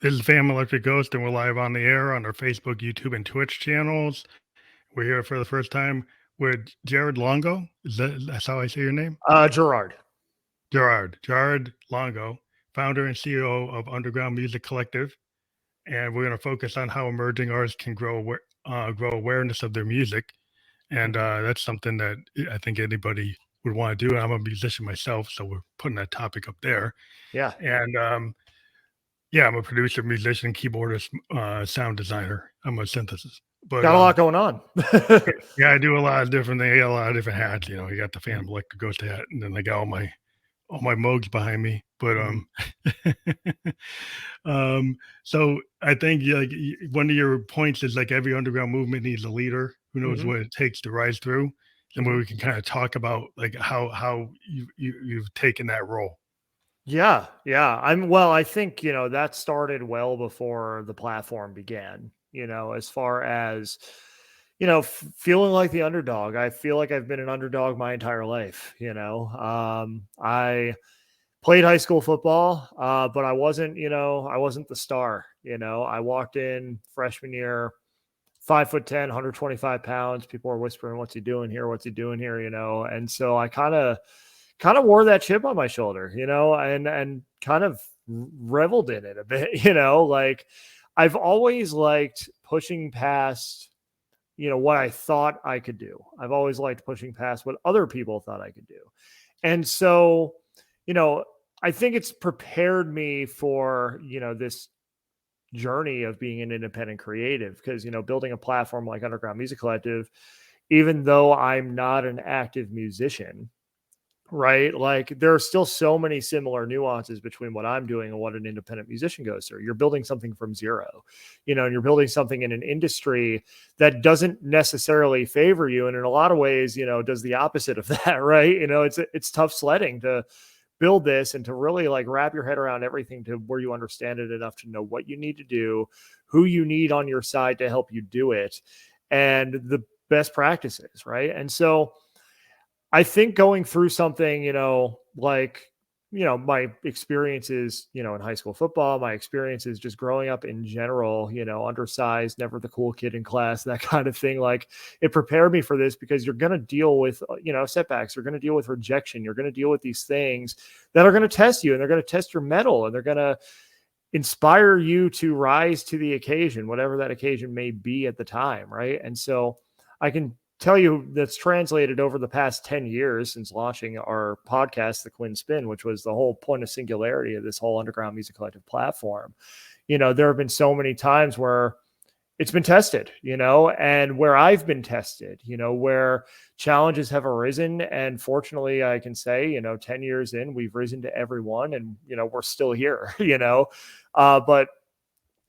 This is Fam Electric Ghost, and we're live on the air on our Facebook, YouTube, and Twitch channels. We're here for the first time with Gerard Longo. That's how I say your name? Gerard. Gerard Longo, founder and CEO of Underground Music Collective. And we're going to focus on how emerging artists can grow awareness of their music. And that's something that I think anybody would want to do. I'm a musician myself, so we're putting that topic up there. Yeah. And yeah, I'm a producer, musician, keyboardist, sound designer. I'm a synthesis. But got a lot going on. Yeah, I do a lot of different things. I got a lot of different hats. You know, you got the Phantom Electric Ghost hat, and then I got all my mugs behind me. But so I think like one of your points is like every underground movement needs a leader who knows what it takes to rise through, and where we can kind of talk about like how you've taken that role. Yeah. I think, that started well before the platform began, as far as, feeling like the underdog. I feel like I've been an underdog my entire life. I played high school football, but I wasn't the star. I walked in freshman year, 5'10", 125 pounds. People were whispering, "What's he doing here? What's he doing here?" And so I kind of wore that chip on my shoulder, and kind of reveled in it a bit, like I've always liked pushing past, what I thought I could do. I've always liked pushing past what other people thought I could do. And so, I think it's prepared me for, this journey of being an independent creative, because, building a platform like Underground Music Collective, even though I'm not an active musician, right? Like there are still so many similar nuances between what I'm doing and what an independent musician goes through. You're building something from zero, and you're building something in an industry that doesn't necessarily favor you. And in a lot of ways, does the opposite of that, right? It's tough sledding to build this and to really like wrap your head around everything to where you understand it enough to know what you need to do, who you need on your side to help you do it, and the best practices, right? And so I think going through something, like, my experiences, in high school football, my experiences just growing up in general, undersized, never the cool kid in class, that kind of thing. Like it prepared me for this, because you're going to deal with, setbacks. You're going to deal with rejection. You're going to deal with these things that are going to test you, and they're going to test your mettle, and they're going to inspire you to rise to the occasion, whatever that occasion may be at the time. Right. And so I can tell you that's translated over the past 10 years since launching our podcast, The Quinn Spin, which was the whole point of singularity of this whole Underground Music Collective platform. There have been so many times where it's been tested, and where I've been tested, where challenges have arisen. And fortunately, I can say, 10 years in, we've risen to every one, and, we're still here, but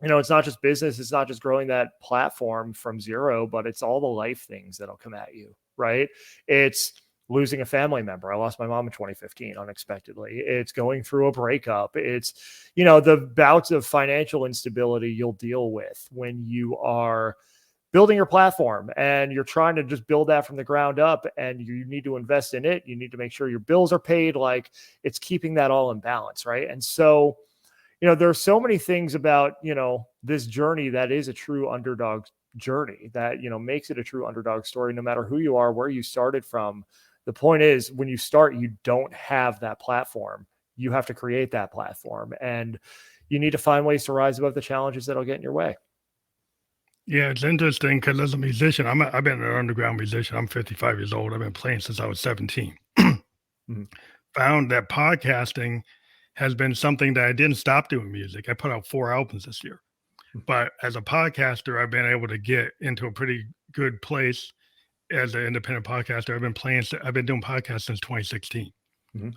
it's not just business. It's not just growing that platform from zero, but it's all the life things that'll come at you, right? It's losing a family member. I lost my mom in 2015 unexpectedly. It's going through a breakup. It's, the bouts of financial instability you'll deal with when you are building your platform and you're trying to just build that from the ground up, and you need to invest in it. You need to make sure your bills are paid. Like it's keeping that all in balance, right? And so, there are so many things about, this journey that is a true underdog journey that, makes it a true underdog story, no matter who you are, where you started from. The point is, when you start, you don't have that platform. You have to create that platform, and you need to find ways to rise above the challenges that'll get in your way. Yeah, it's interesting because as a musician, I've been an underground musician. I'm 55 years old. I've been playing since I was 17. Found that podcasting has been something that I didn't stop doing music. I put out 4 albums this year. But as a podcaster, I've been able to get into a pretty good place as an independent podcaster. I've been doing podcasts since 2016,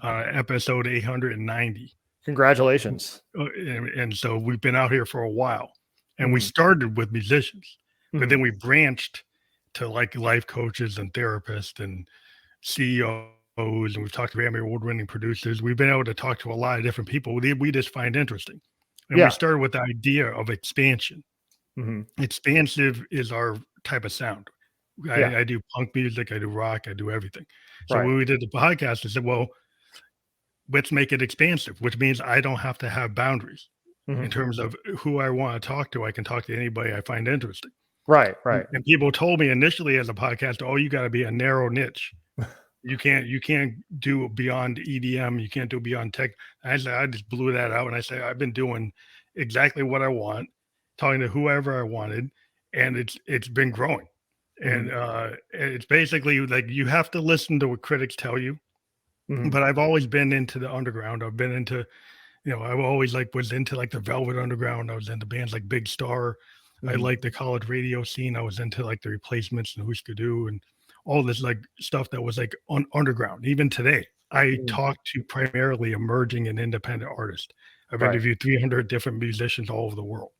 episode 890. Congratulations. And so we've been out here for a while. And we started with musicians, but then we branched to like life coaches and therapists and CEOs. And we've talked to Grammy award-winning producers. We've been able to talk to a lot of different people we just find interesting. And we started with the idea of expansion. Expansive is our type of sound. I do punk music, I do rock, I do everything. So when we did the podcast, I said, well, let's make it expansive, which means I don't have to have boundaries. in terms of who I want to talk to. I can talk to anybody I find interesting. Right. And people told me initially as a podcaster, oh, you got to be a narrow niche. You can't do beyond EDM. You can't do beyond tech. I said, I just blew that out. And I said, I've been doing exactly what I want, talking to whoever I wanted. And it's been growing. And it's basically like, you have to listen to what critics tell you. But I've always been into the underground. I've been into, I always was into like the Velvet Underground. I was into bands like Big Star. I liked the college radio scene. I was into like the Replacements and Husker Du and all this like stuff that was like underground. Even today, I talk to primarily emerging and independent artists. I've interviewed 300 different musicians all over the world.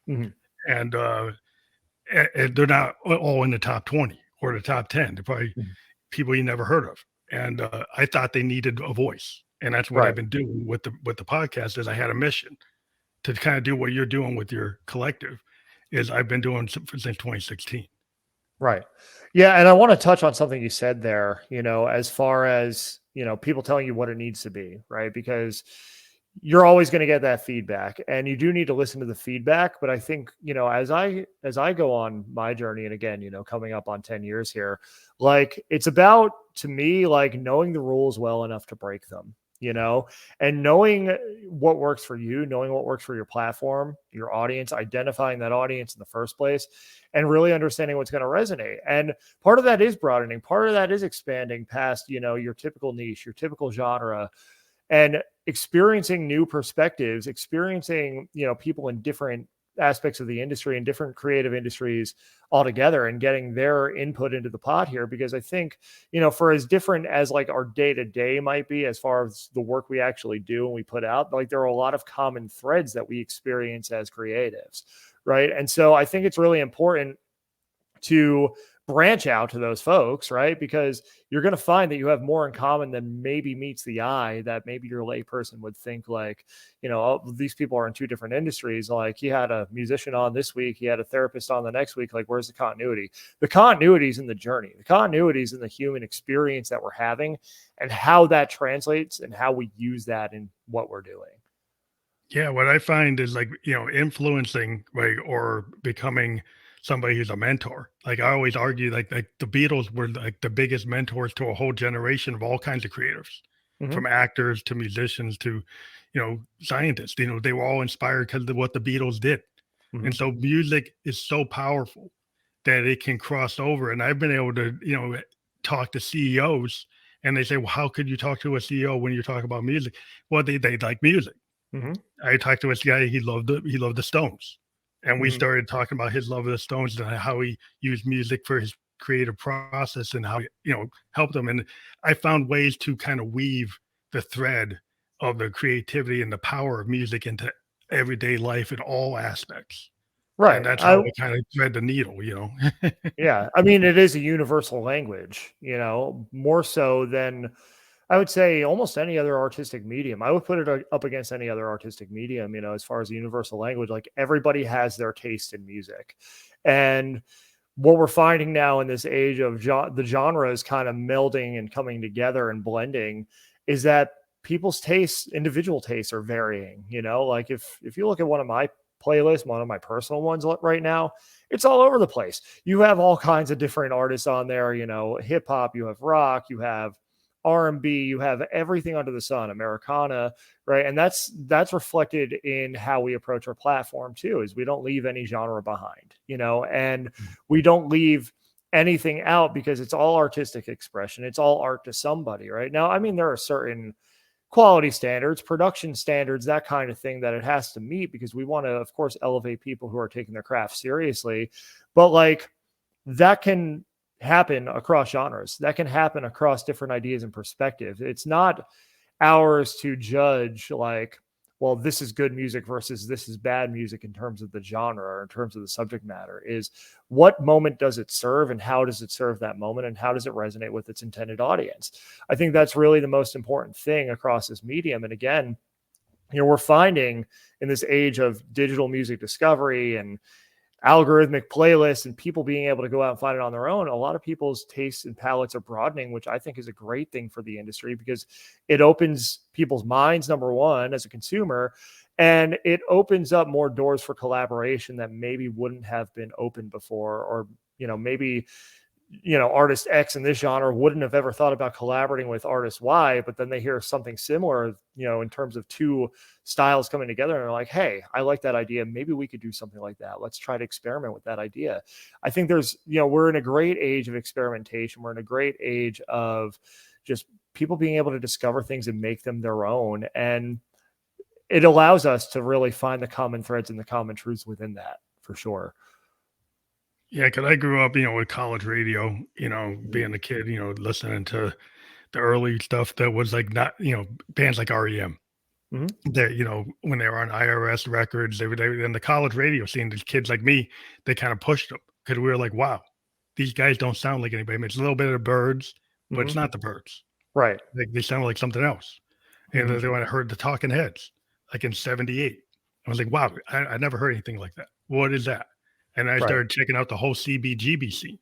And they're not all in the top 20 or the top 10. They're probably people you never heard of. And I thought they needed a voice. And that's what I've been doing with the podcast. Is I had a mission to kind of do what you're doing with your collective. Is I've been doing since 2016. Right. Yeah. And I want to touch on something you said there, as far as, people telling you what it needs to be, right? Because you're always going to get that feedback, and you do need to listen to the feedback. But I think, as I go on my journey, and again, coming up on 10 years here, like it's about, to me, like knowing the rules well enough to break them, and knowing what works for you, knowing what works for your platform, your audience, identifying that audience in the first place, and really understanding what's going to resonate. And part of that is broadening. Part of that is expanding past, your typical niche, your typical genre, and experiencing new perspectives, experiencing, people in different aspects of the industry and different creative industries altogether, and getting their input into the pot here. Because I think, for as different as like our day-to-day might be, as far as the work we actually do and we put out, like there are a lot of common threads that we experience as creatives. Right. And so I think it's really important to branch out to those folks, right? Because you're going to find that you have more in common than maybe meets the eye, that maybe your lay person would think like, oh, these people are in two different industries. Like he had a musician on this week, he had a therapist on the next week. Like, where's the continuity? The continuity is in the journey. The continuity is in the human experience that we're having, and how that translates and how we use that in what we're doing. Yeah. What I find is like, influencing, right, or becoming somebody who's a mentor. Like I always argue, like the Beatles were like the biggest mentors to a whole generation of all kinds of creators, from actors to musicians to, scientists. They were all inspired because of what the Beatles did. And so music is so powerful that it can cross over. And I've been able to, talk to CEOs, and they say, well, how could you talk to a CEO when you're talking about music? Well, they like music. I talked to this guy, he loved the Stones. And we started talking about his love of the Stones and how he used music for his creative process and how, helped him. And I found ways to kind of weave the thread of the creativity and the power of music into everyday life in all aspects. Right. And that's how we kind of thread the needle, Yeah. I mean, it is a universal language, more so than, I would say, almost any other artistic medium. I would put it up against any other artistic medium, as far as a universal language. Like everybody has their taste in music. And what we're finding now in this age of the genres kind of melding and coming together and blending is that people's tastes, individual tastes, are varying. Like if you look at one of my playlists, one of my personal ones right now, it's all over the place. You have all kinds of different artists on there, hip hop, you have rock, you have R&B, you have everything under the sun, Americana, right? And that's reflected in how we approach our platform too, is we don't leave any genre behind, and we don't leave anything out, because it's all artistic expression. It's all art to somebody, right? Now, I mean, there are certain quality standards, production standards, that kind of thing that it has to meet, because we want to, of course, elevate people who are taking their craft seriously. But like that can happen across genres, that can happen across different ideas and perspectives. It's not ours to judge like, well, this is good music versus this is bad music in terms of the genre or in terms of the subject matter. Is what moment does it serve, and how does it serve that moment, and how does it resonate with its intended audience? I think that's really the most important thing across this medium. And again, we're finding in this age of digital music discovery and algorithmic playlists and people being able to go out and find it on their own, a lot of people's tastes and palettes are broadening, which I think is a great thing for the industry, because it opens people's minds, number one, as a consumer, And it opens up more doors for collaboration that maybe wouldn't have been open before, or, maybe, artist X in this genre wouldn't have ever thought about collaborating with artist Y, but then they hear something similar, in terms of two styles coming together, and they're like, hey, I like that idea. Maybe we could do something like that. Let's try to experiment with that idea. I think we're in a great age of experimentation. We're in a great age of just people being able to discover things and make them their own. And it allows us to really find the common threads and the common truths within that, for sure. Yeah, because I grew up, with college radio, being a kid, listening to the early stuff that was like not, bands like REM. That, when they were on IRS records, they in the college radio scene, these kids like me, they kind of pushed them because we were like, wow, these guys don't sound like anybody. I mean, it's a little bit of the Birds, but it's not the Birds. Right. They sound like something else. And then when I heard the Talking Heads, like in '78, I was like, wow, I never heard anything like that. What is that? And I started checking out the whole CBGB scene.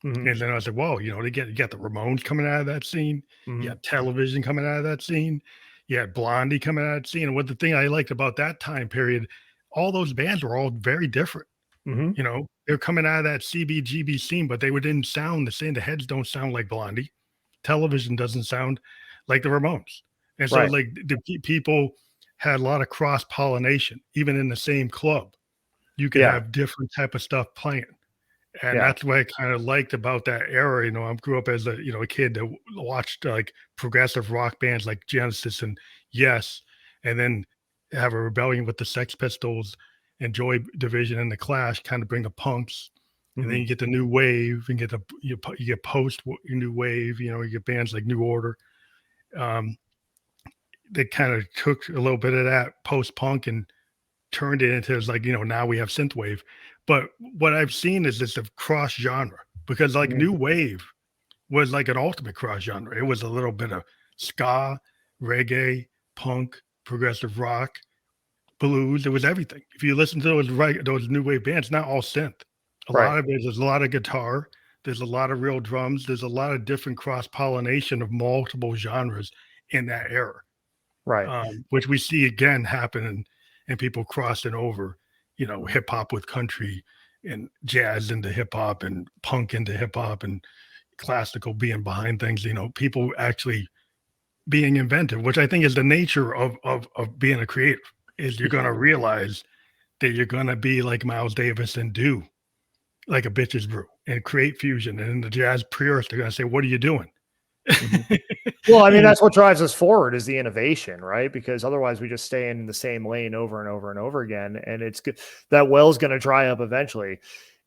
And then I was like, whoa, you got the Ramones coming out of that scene. You got Television coming out of that scene. You had Blondie coming out of that scene. And what the thing I liked about that time period, all those bands were all very different. They're coming out of that CBGB scene, but they didn't sound the same. The Heads don't sound like Blondie. Television doesn't sound like the Ramones. And so like the people had a lot of cross pollination, even in the same club. You could have different type of stuff playing. And that's what I kind of liked about that era. I grew up as a kid that watched like progressive rock bands like Genesis and Yes, and then have a rebellion with the Sex Pistols and Joy Division and the Clash, kind of bring the punks, and then you get the new wave and get you get post new wave. You get bands like New Order. They kind of took a little bit of that post punk and turned it into like now we have synthwave. But what I've seen is this cross genre, because like new wave was like an ultimate cross genre. It was a little bit of ska, reggae, punk, progressive rock, blues. It was everything. If you listen to those new wave bands, not all synth. A lot of it, there's a lot of guitar. There's a lot of real drums. There's a lot of different cross pollination of multiple genres in that era. Which we see again happen and people crossing over, hip hop with country and jazz into hip hop and punk into hip hop and classical being behind things, people actually being inventive, which I think is the nature of being a creative, is you're going to realize that you're going to be like Miles Davis and do like a Bitches Brew and create fusion. And the jazz purists are going to say, what are you doing? Well, I mean, that's what drives us forward is the innovation, right? Because otherwise we just stay in the same lane over and over and over again. And it's good. That well's going to dry up eventually.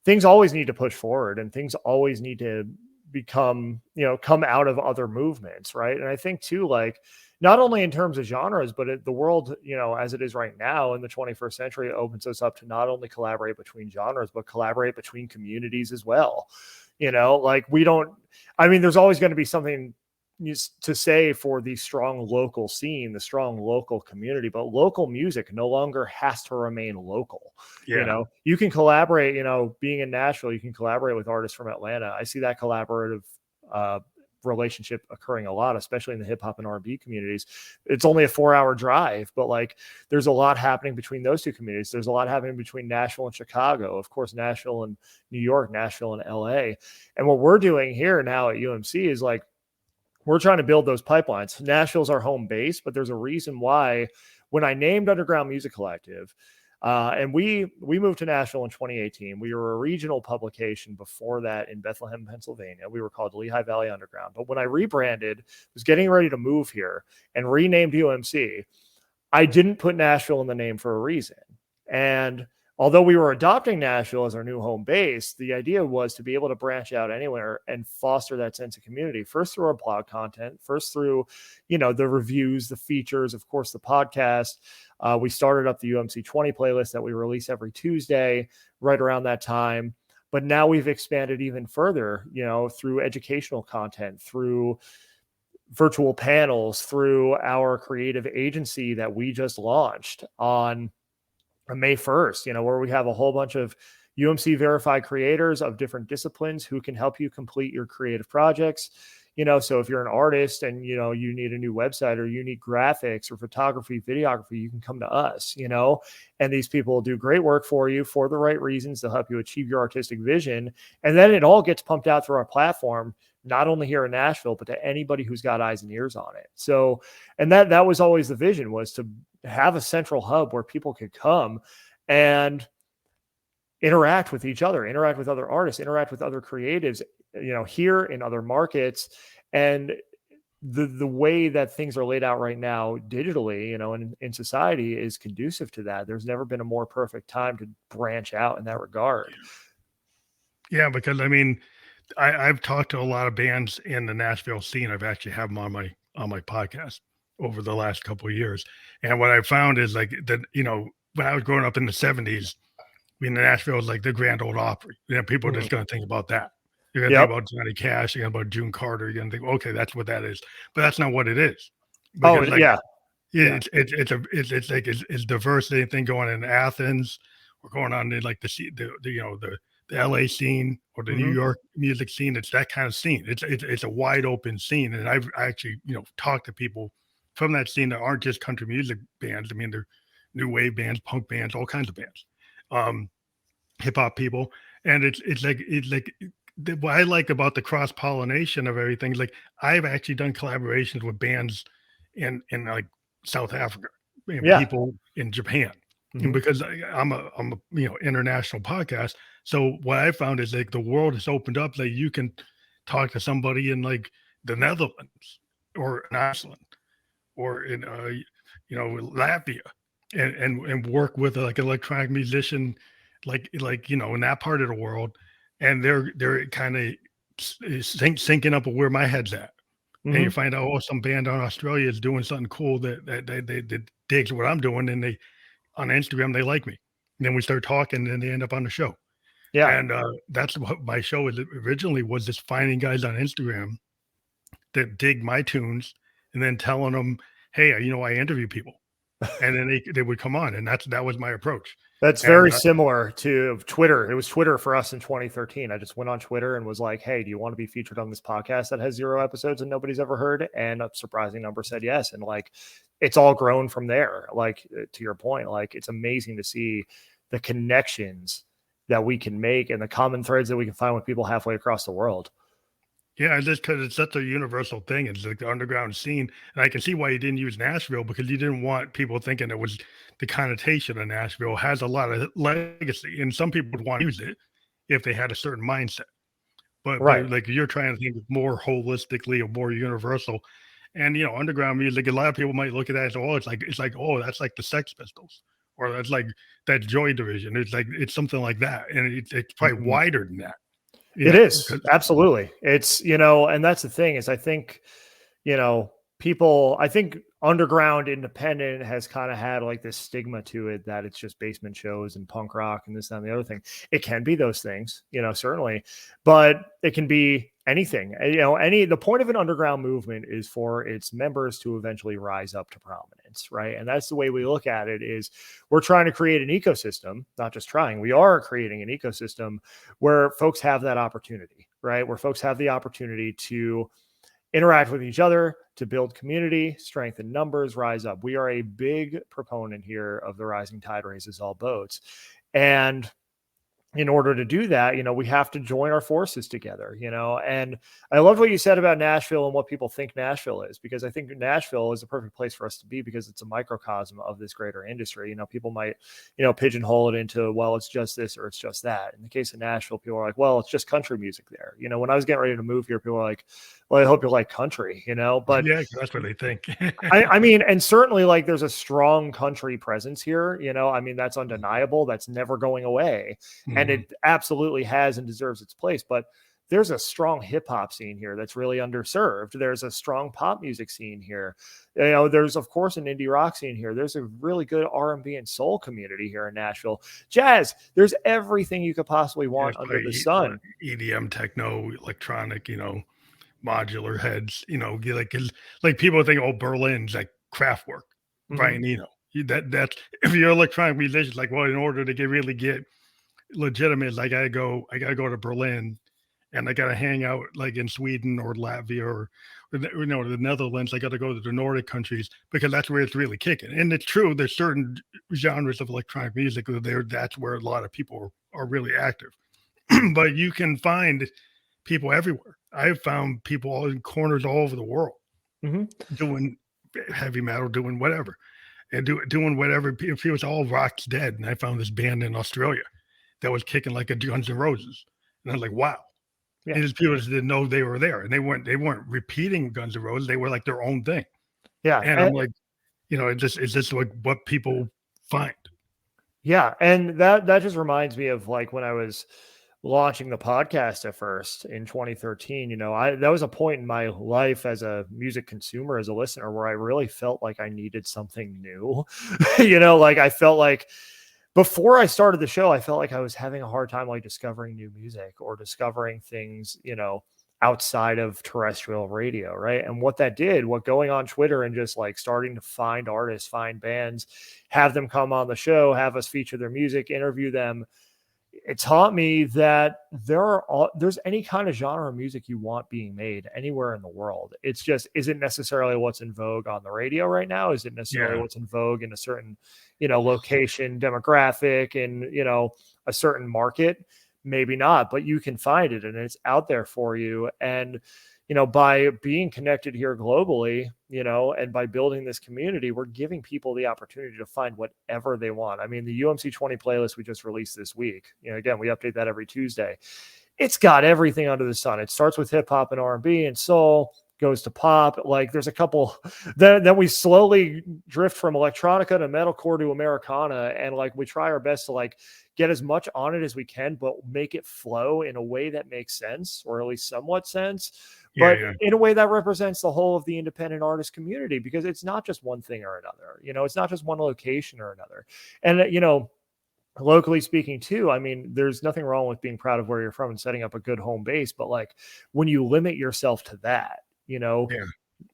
Things always need to push forward, and things always need to become, come out of other movements. Right. And I think too, like, not only in terms of genres, but the world, as it is right now in the 21st century, opens us up to not only collaborate between genres, but collaborate between communities as well. Like there's always going to be something to say for the strong local scene, the strong local community, but local music no longer has to remain local. You can collaborate, being in Nashville, you can collaborate with artists from Atlanta. I see that collaborative relationship occurring a lot, especially in the hip hop and R&B communities. It's only a 4-hour drive, but like there's a lot happening between those two communities. There's a lot happening between Nashville and Chicago, of course, Nashville and New York, Nashville and LA. And what we're doing here now at UMC is like, we're trying to build those pipelines. Nashville's our home base, but there's a reason why when I named Underground Music Collective, and we moved to Nashville in 2018. We were a regional publication before that in Bethlehem, Pennsylvania. We were called Lehigh Valley Underground. But when I rebranded, was getting ready to move here and renamed UMC, I didn't put Nashville in the name for a reason. And although we were adopting Nashville as our new home base, the idea was to be able to branch out anywhere and foster that sense of community, first through our blog content, first through, the reviews, the features, of course, the podcast. We started up the UMC 20 playlist that we release every Tuesday, right around that time. But now we've expanded even further, through educational content, through virtual panels, through our creative agency that we just launched on May 1st, where we have a whole bunch of UMC verified creators of different disciplines who can help you complete your creative projects. So if you're an artist and, you need a new website or you need graphics or photography, videography, you can come to us, and these people will do great work for you for the right reasons. They'll help you achieve your artistic vision. And then it all gets pumped out through our platform, not only here in Nashville, but to anybody who's got eyes and ears on it. So, and that was always the vision, was to have a central hub where people could come and interact with each other, interact with other artists, interact with other creatives, here in other markets. And the way that things are laid out right now digitally, in society, is conducive to that. There's never been a more perfect time to branch out in that regard. Yeah, because I mean, I've talked to a lot of bands in the Nashville scene. I've actually had them on my podcast over the last couple of years. And what I found is like that, when I was growing up in the 70s, Nashville was like the Grand Ole Opry. People are just going to think about that. You're going to think about Johnny Cash. You're going to think about June Carter. You're going to think, okay, that's what that is. But that's not what it is. Because, it's diverse. Anything going on in Athens or going on in like the LA scene or the New York music scene. It's that kind of scene. It's a wide open scene. And I've actually, talked to people from that scene that aren't just country music bands. I mean, they're new wave bands, punk bands, all kinds of bands. Hip hop people. And it's like what I like about the cross pollination of everything is like I've actually done collaborations with bands in like South Africa and people in Japan. And because I'm a international podcast. So what I found is like the world has opened up. Like you can talk to somebody in like the Netherlands or in Iceland or in Latvia and work with like an electronic musician like in that part of the world, and they're kind of syncing up with where my head's at. And you find out, some band on Australia is doing something cool that digs what I'm doing, and they on Instagram they like me. And then we start talking, and they end up on the show. Yeah, and that's what my show was originally, was just finding guys on Instagram that dig my tunes, and then telling them, hey, I interview people, and then they would come on, and that was my approach. That's very similar to Twitter. It was Twitter for us in 2013. I just went on Twitter and was like, hey, do you want to be featured on this podcast that has 0 episodes and nobody's ever heard? And a surprising number said yes. And like, it's all grown from there. Like, to your point, like, it's amazing to see the connections that we can make and the common threads that we can find with people halfway across the world. Yeah, just because it's such a universal thing. It's like the underground scene. And I can see why you didn't use Nashville, because you didn't want people thinking it was the connotation of Nashville has a lot of legacy. And some people would want to use it if they had a certain mindset. But like you're trying to think more holistically or more universal. And, underground music, a lot of people might look at that as, oh, it's like, oh, that's like the Sex Pistols. Or that's like that Joy Division. It's something like that. And it's probably wider than that. It is. Absolutely. It's, and that's the thing is, I think, I think underground independent has kind of had like this stigma to it that it's just basement shows and punk rock and this, that, and the other thing. It can be those things, certainly, but it can be anything. The point of an underground movement is for its members to eventually rise up to prominence, right? And that's the way we look at it. Is we're trying to create an ecosystem, not just trying. We are creating an ecosystem where folks have that opportunity, right? Where folks have the opportunity to interact with each other, to build community, strengthen numbers, rise up. We are a big proponent here of the rising tide raises all boats. And in order to do that, we have to join our forces together, and I loved what you said about Nashville and what people think Nashville is, because I think Nashville is a perfect place for us to be, because it's a microcosm of this greater industry. People might, pigeonhole it into, well, it's just this or it's just that. In the case of Nashville, people are like, well, it's just country music there. When I was getting ready to move here, people were like, well, I hope you like country, but yeah, that's what they think. I mean, and certainly like there's a strong country presence here, that's undeniable. That's never going away. And it absolutely has and deserves its place. But there's a strong hip hop scene here that's really underserved. There's a strong pop music scene here. There's of course an indie rock scene here. There's a really good R&B and soul community here in Nashville. Jazz. There's everything you could possibly want under the sun. EDM, techno, electronic, modular heads. Like people think, oh, Berlin's like craft work, right? That's if you're an electronic musician, like, well, in order to really get legitimate, I gotta go to Berlin and I got to hang out like in Sweden or Latvia or the Netherlands. I got to go to the Nordic countries because that's where it's really kicking. And it's true, there's certain genres of electronic music there. That's where a lot of people are really active. But you can find people everywhere. I've found people all in corners all over the world doing heavy metal, doing whatever, and doing whatever. It was all rock's dead, and I found this band in Australia that was kicking like a Guns N' Roses, and I was like, wow. Yeah. And just people just didn't know they were there, and they weren't repeating Guns N' Roses. They were like their own thing. Yeah, and I'm like, it's just like what people find. Yeah, and that just reminds me of like when I was launching the podcast at first in 2013. That was a point in my life as a music consumer, as a listener, where I really felt like I needed something new. Like I felt like before I started the show, I felt like I was having a hard time like discovering new music or discovering things, outside of terrestrial radio, right? And what going on Twitter and just like starting to find artists, find bands, have them come on the show, have us feature their music, interview them, it taught me that there's any kind of genre of music you want being made anywhere in the world. It's just isn't necessarily what's in vogue on the radio right now. Isn't necessarily what's in vogue in a certain, location, demographic, and a certain market. Maybe not, but you can find it and it's out there for you. And by being connected here globally, and by building this community, we're giving people the opportunity to find whatever they want. I mean, the UMC 20 playlist we just released this week, again, we update that every Tuesday. It's got everything under the sun. It starts with hip hop and R&B and soul, goes to pop. Like there's a couple, then we slowly drift from electronica to metalcore to Americana. And like, we try our best to like get as much on it as we can, but make it flow in a way that makes sense, or at least somewhat sense. But in a way that represents the whole of the independent artist community, because it's not just one thing or another, it's not just one location or another. And, locally speaking too, I mean, there's nothing wrong with being proud of where you're from and setting up a good home base. But like when you limit yourself to that,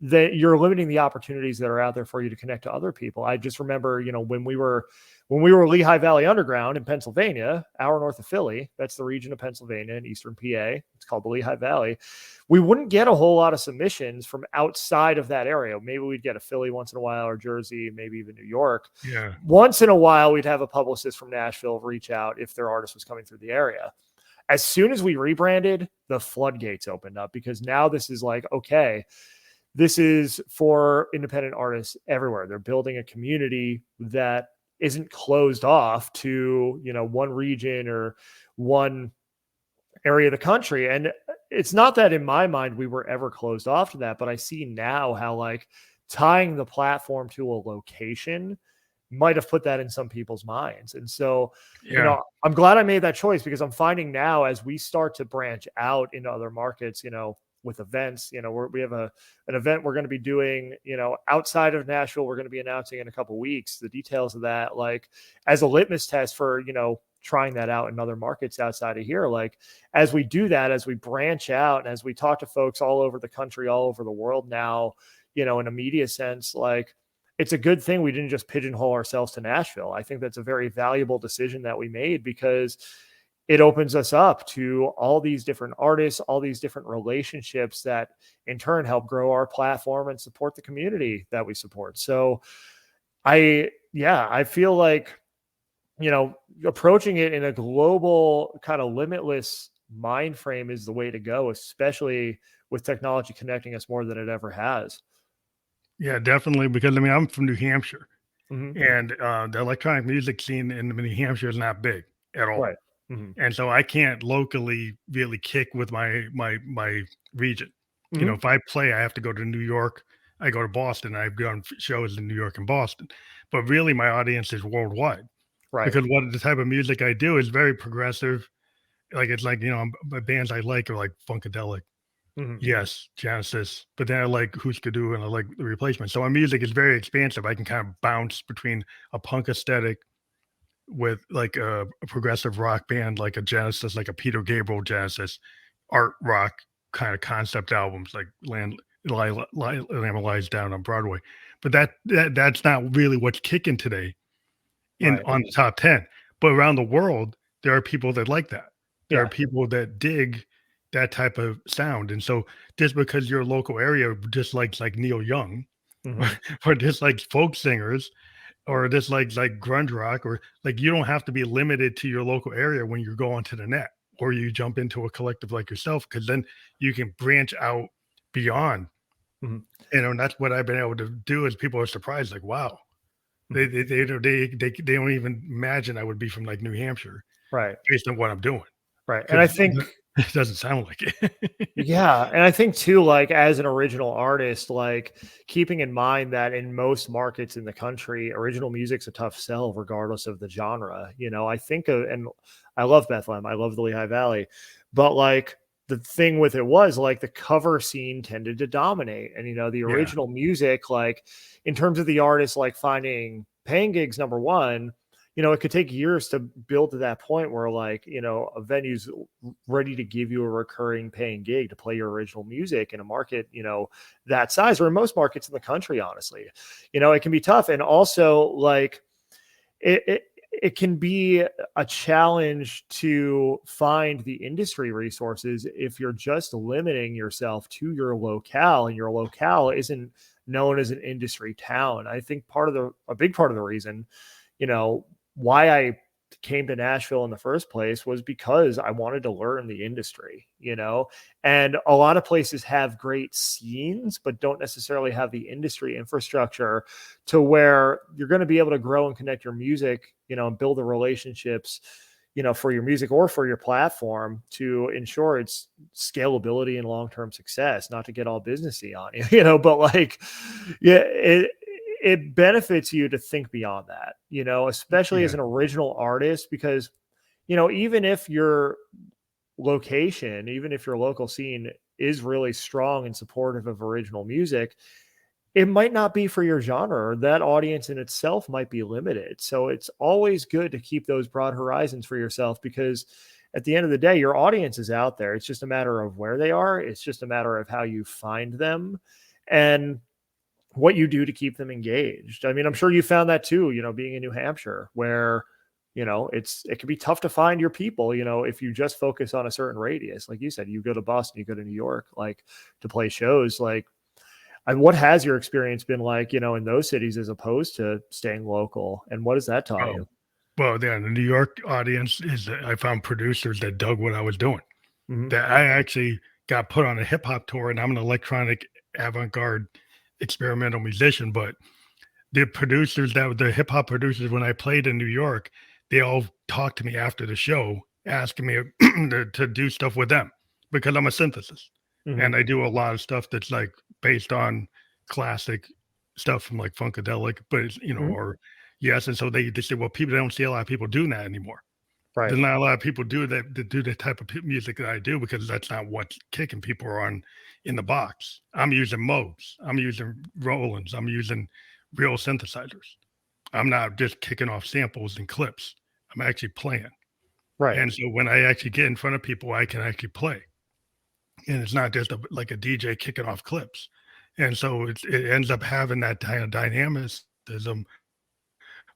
that you're limiting the opportunities that are out there for you to connect to other people. I just remember, when we were Lehigh Valley Underground in Pennsylvania, hour north of Philly, that's the region of Pennsylvania in Eastern PA. It's called the Lehigh Valley. We wouldn't get a whole lot of submissions from outside of that area. Maybe we'd get a Philly once in a while, or Jersey, maybe even New York. Yeah. Once in a while, we'd have a publicist from Nashville reach out if their artist was coming through the area. As soon as we rebranded, the floodgates opened up, because now this is like, okay, this is for independent artists everywhere. They're building a community that isn't closed off to, one region or one area of the country. And it's not that in my mind we were ever closed off to that, but I see now how like tying the platform to a location might have put that in some people's minds. And so, I'm glad I made that choice, because I'm finding now as we start to branch out into other markets, with events, we have an event we're going to be doing, outside of Nashville, we're going to be announcing in a couple of weeks, the details of that, like as a litmus test for, trying that out in other markets outside of here. Like as we do that, as we branch out and as we talk to folks all over the country, all over the world now, in a media sense, like it's a good thing we didn't just pigeonhole ourselves to Nashville. I think that's a very valuable decision that we made, because it opens us up to all these different artists, all these different relationships that in turn help grow our platform and support the community that we support. So I feel like, approaching it in a global kind of limitless mind frame is the way to go, especially with technology connecting us more than it ever has. Yeah, definitely. Because I mean, I'm from New Hampshire, and the electronic music scene in New Hampshire is not big at all. Right. Mm-hmm. And so I can't locally really kick with my region. Mm-hmm. If I play, I have to go to New York. I go to Boston. I've done shows in New York and Boston, but really my audience is worldwide. Right. Because what the type of music I do is very progressive. Like it's like, bands I like are like Funkadelic. Mm-hmm. Yes, Genesis. But then I like Huskadoo and I like the Replacements. So my music is very expansive. I can kind of bounce between a punk aesthetic with like a progressive rock band, like a Genesis, like a Peter Gabriel Genesis, art rock kind of concept albums, like Lamb Lies Down on Broadway. But that's not really what's kicking today on the top 10. But around the world, there are people that like that. There are people that dig that type of sound. And so just because your local area dislikes like Neil Young Mhm. or dislikes folk singers or dislikes like grunge rock, or like you don't have to be limited to your local area when you go onto the net or you jump into a collective like yourself, because then you can branch out beyond. Mhm. And that's what I've been able to do is people are surprised, like, wow, Mhm. they don't even imagine I would be from like New Hampshire Right. based on what I'm doing, Right. And I because think it doesn't sound like it. yeah, and I think too, like as an original artist, like keeping in mind that in most markets in the country, original music's a tough sell regardless of the genre. I think of, and I love Bethlehem, I love the Lehigh Valley, but like the thing with it was like the cover scene tended to dominate. And the Yeah, original music, like in terms of the artists, like finding paying gigs, number one, it could take years to build to that point where like, a venue's ready to give you a recurring paying gig to play your original music in a market, that size, or in most markets in the country, honestly. It can be tough. And also like it can be a challenge to find the industry resources if you're just limiting yourself to your locale and your locale isn't known as an industry town. I think a big part of the reason, you know, why I came to Nashville in the first place was because I wanted to learn the industry, and a lot of places have great scenes, but don't necessarily have the industry infrastructure to where you're going to be able to grow and connect your music, and build the relationships, for your music or for your platform to ensure its scalability and long-term success, not to get all businessy on you, but like, yeah, it benefits you to think beyond that, especially as yeah, an original artist, because, even if your location, even if your local scene is really strong and supportive of original music, it might not be for your genre, or that audience in itself might be limited. So it's always good to keep those broad horizons for yourself, because at the end of the day, your audience is out there. It's just a matter of where they are. It's just a matter of how you find them and what you do to keep them engaged. I mean, I'm sure you found that too, being in New Hampshire, where, it can be tough to find your people, if you just focus on a certain radius. Like you said, you go to Boston, you go to New York, like to play shows. Like, what has your experience been like, in those cities as opposed to staying local? And what has that taught oh, you? well, yeah, the New York audience is I found producers that dug what I was doing. Hmm. That I actually got put on a hip hop tour, and I'm an electronic avant-garde experimental musician, but the hip hop producers when I played in New York, they all talked to me after the show, asking me to do stuff with them because I'm a synthesis, Hmm. and I do a lot of stuff that's like based on classic stuff from like funkadelic, but Hmm. or yes, and so they say, well, people don't see a lot of people doing that anymore. Right. There's not a lot of people that do the type of music that I do because that's not what's kicking people on in the box. I'm using Moog's, I'm using Rolands, I'm using real synthesizers. I'm not just kicking off samples and clips. I'm actually playing. Right. And so when I actually get in front of people, I can actually play. And it's not just like a DJ kicking off clips. And so it ends up having that kind of dynamicism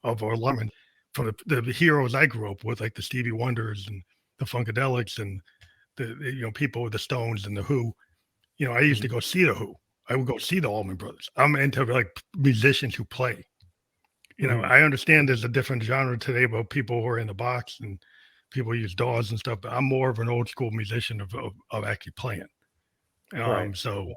of our linemen from the heroes I grew up with, like the Stevie Wonders and the Funkadelics and the people with the Stones and the Who. I used Hmm. to go see the Who. I would go see the Allman Brothers. I'm into like musicians who play. Hmm. I understand there's a different genre today about people who are in the box and people use DAWs and stuff, but I'm more of an old school musician of actually playing. Right. So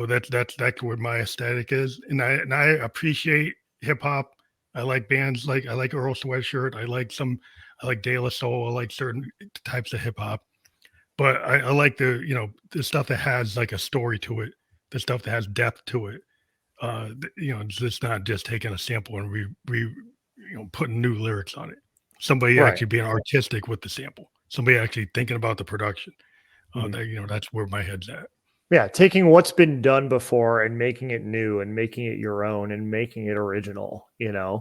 that's what my aesthetic is, and I appreciate hip hop. I like bands like I like Earl Sweatshirt. I like De La Soul. I like certain types of hip hop, but I like the stuff that has like a story to it, the stuff that has depth to it. It's just not just taking a sample and putting new lyrics on it. Somebody Right. actually being artistic with the sample. Somebody actually thinking about the production. Hmm. That's where my head's at. Yeah, taking what's been done before and making it new and making it your own and making it original. Yeah.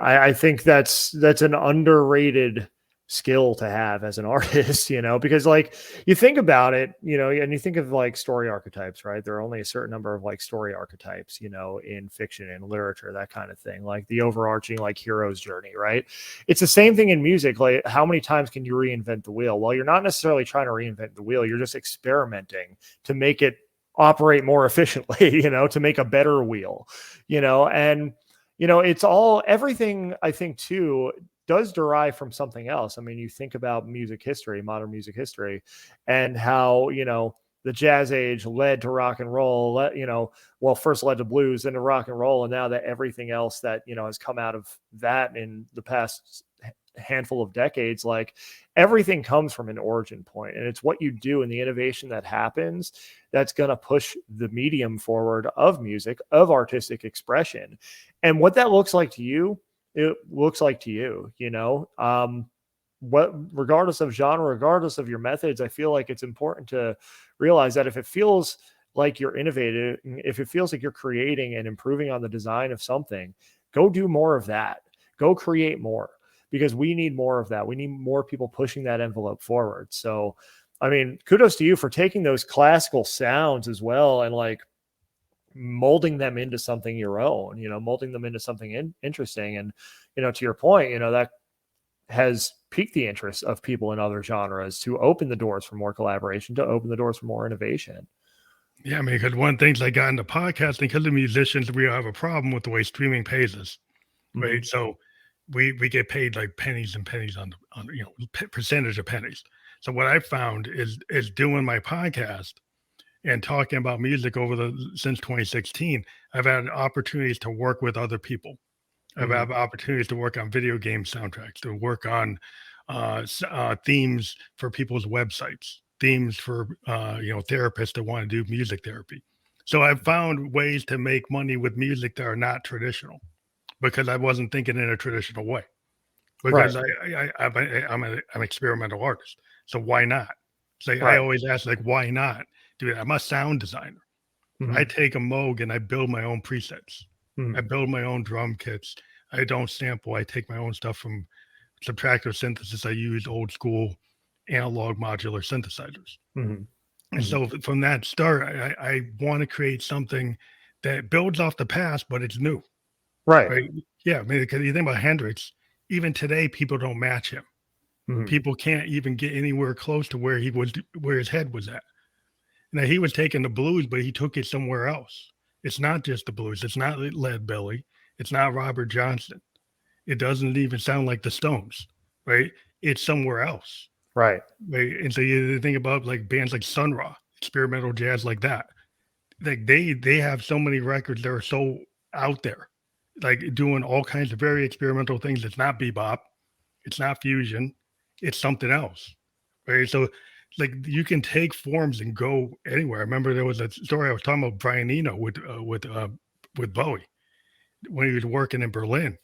I think that's an underrated skill to have as an artist, because like you think about it, and you think of like story archetypes, right? There are only a certain number of like story archetypes, in fiction and literature, that kind of thing, like the overarching like hero's journey, right? It's the same thing in music. Like, how many times can you reinvent the wheel? Well, you're not necessarily trying to reinvent the wheel. You're just experimenting to make it operate more efficiently, to make a better wheel, and it's all, everything, I think too, does derive from something else. I mean, you think about music history, modern music history, and how, the jazz age led to rock and roll, first led to blues, then to rock and roll. And now that everything else that, has come out of that in the past handful of decades, like everything comes from an origin point, and it's what you do and the innovation that happens that's going to push the medium forward of music, of artistic expression. And what that looks like to you, it looks like to you, what, regardless of genre, regardless of your methods, I feel like it's important to realize that if it feels like you're innovative, if it feels like you're creating and improving on the design of something, go do more of that. Go create more, because we need more of that. We need more people pushing that envelope forward. So, I mean, kudos to you for taking those classical sounds as well and like molding them into something your own, molding them into something interesting. And, to your point, that has piqued the interest of people in other genres to open the doors for more collaboration, to open the doors for more innovation. Yeah, I mean, because one of the things I got into podcasting, because the musicians, we have a problem with the way streaming pays us, right? So we get paid like pennies and pennies on percentage of pennies. So what I found is doing my podcast and talking about music since 2016, I've had opportunities to work with other people. I've had opportunities to work on video game soundtracks, to work on themes for people's websites, themes for therapists that want to do music therapy. So I've found ways to make money with music that are not traditional, because I wasn't thinking in a traditional way. Because right. I'm an experimental artist, so why not? So right. I always ask, like, why not? Dude, I'm a sound designer. I take a Moog and I build my own presets. I build my own drum kits. I don't sample. I take my own stuff from subtractive synthesis. I use old school analog modular synthesizers. And so from that start, I want to create something that builds off the past, but it's new. Right? Yeah. I mean, because you think about Hendrix, even today, people don't match him. People can't even get anywhere close to where his head was at. Now, he was taking the blues, but he took it somewhere else. It's not just the blues. It's not Lead Belly. It's not Robert Johnson. It doesn't even sound like the Stones, right? It's somewhere else. Right. And so you think about like bands like Sun Ra, experimental jazz like that. Like they have so many records that are so out there, like doing all kinds of very experimental things. It's not bebop. It's not fusion. It's something else, right? So like you can take forms and go anywhere. I remember there was a story I was talking about Brian Eno with Bowie when he was working in Berlin.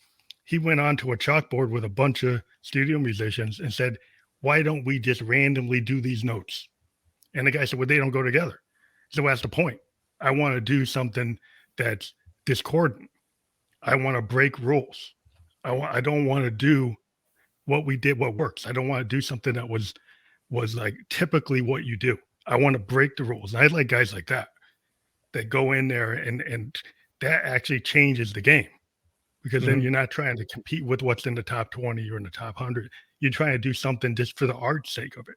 He went onto a chalkboard with a bunch of studio musicians and said, "Why don't we just randomly do these notes?" And the guy said, "Well, they don't go together." So that's the point. I want to do something that's discordant. I want to break rules. I don't want to do what we did, what works. I don't want to do something that was like typically what you do. I want to break the rules. And I like guys like that go in there and that actually changes the game, because then you're not trying to compete with what's in the top 20 or in the top 100. You're trying to do something just for the art's sake of it.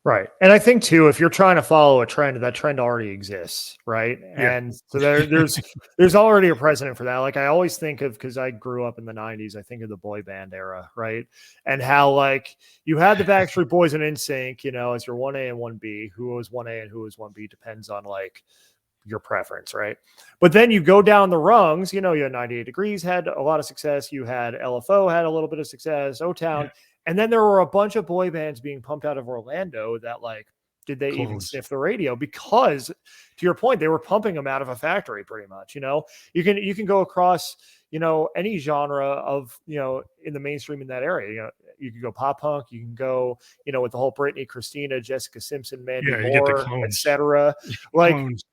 Right. And I think too, if you're trying to follow a trend, that trend already exists. Right. Yeah. And so there's already a precedent for that. Like I always think of, because I grew up in the 90s, I think of the boy band era, right? And how like you had the Backstreet Boys and NSYNC, as your 1A and 1B, who was 1A and who was 1B depends on like your preference, right? But then you go down the rungs, you had 98 Degrees had a lot of success. You had LFO had a little bit of success, O-Town. Yeah. And then there were a bunch of boy bands being pumped out of Orlando that like, did they even sniff the radio? Because to your point, they were pumping them out of a factory pretty much. You can go across, any genre of, in the mainstream in that area, you can go pop punk, you can go, with the whole Britney, Christina, Jessica Simpson, Mandy Yeah, you get the Moore, clones. etc. Like Clones.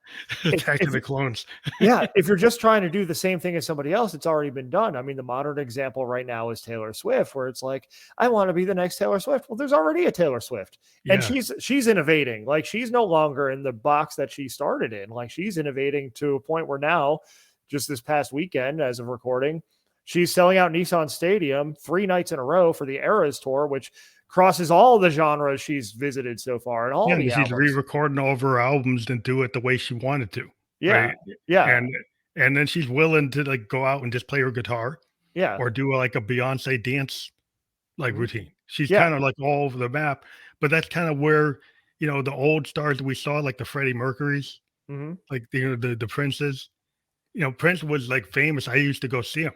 Attack of the clones. Yeah, if you're just trying to do the same thing as somebody else, it's already been done. I mean, the modern example right now is Taylor Swift, where it's like, I want to be the next Taylor Swift. Well, there's already a Taylor Swift, and she's innovating. Like, she's no longer in the box that she started in. Like, she's innovating to a point where now, just this past weekend, as of recording, she's selling out Nissan Stadium 3 nights in a row for the Eras tour, which crosses all the genres she's visited so far, and all the she's albums. re-recording all of her albums and do it the way she wanted to. Yeah, right? yeah, and then she's willing to like go out and just play her guitar, yeah, or do like a Beyonce dance like Mhm. routine. She's Yeah. kind of like all over the map, but that's kind of where the old stars we saw, like the Freddie Mercurys, Mhm. like the Princes. Prince was like famous. I used to go see him.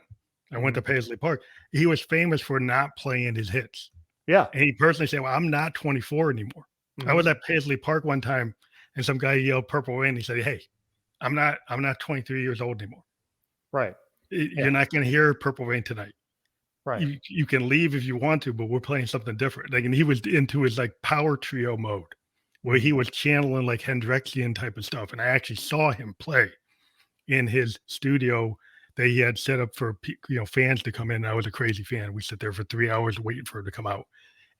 I went to Paisley Park. He was famous for not playing his hits. Yeah. And he personally said, "Well, I'm not 24 anymore." I was at Paisley Park one time, and some guy yelled "Purple Rain." He said, "Hey, I'm not 23 years old anymore. Right. You're not going to hear Purple Rain tonight. Right. You can leave if you want to, but we're playing something different." Like, and he was into his like power trio mode, where he was channeling like Hendrixian type of stuff. And I actually saw him play in his studio that he had set up for fans to come in. I was a crazy fan. We sit there for 3 hours waiting for it to come out,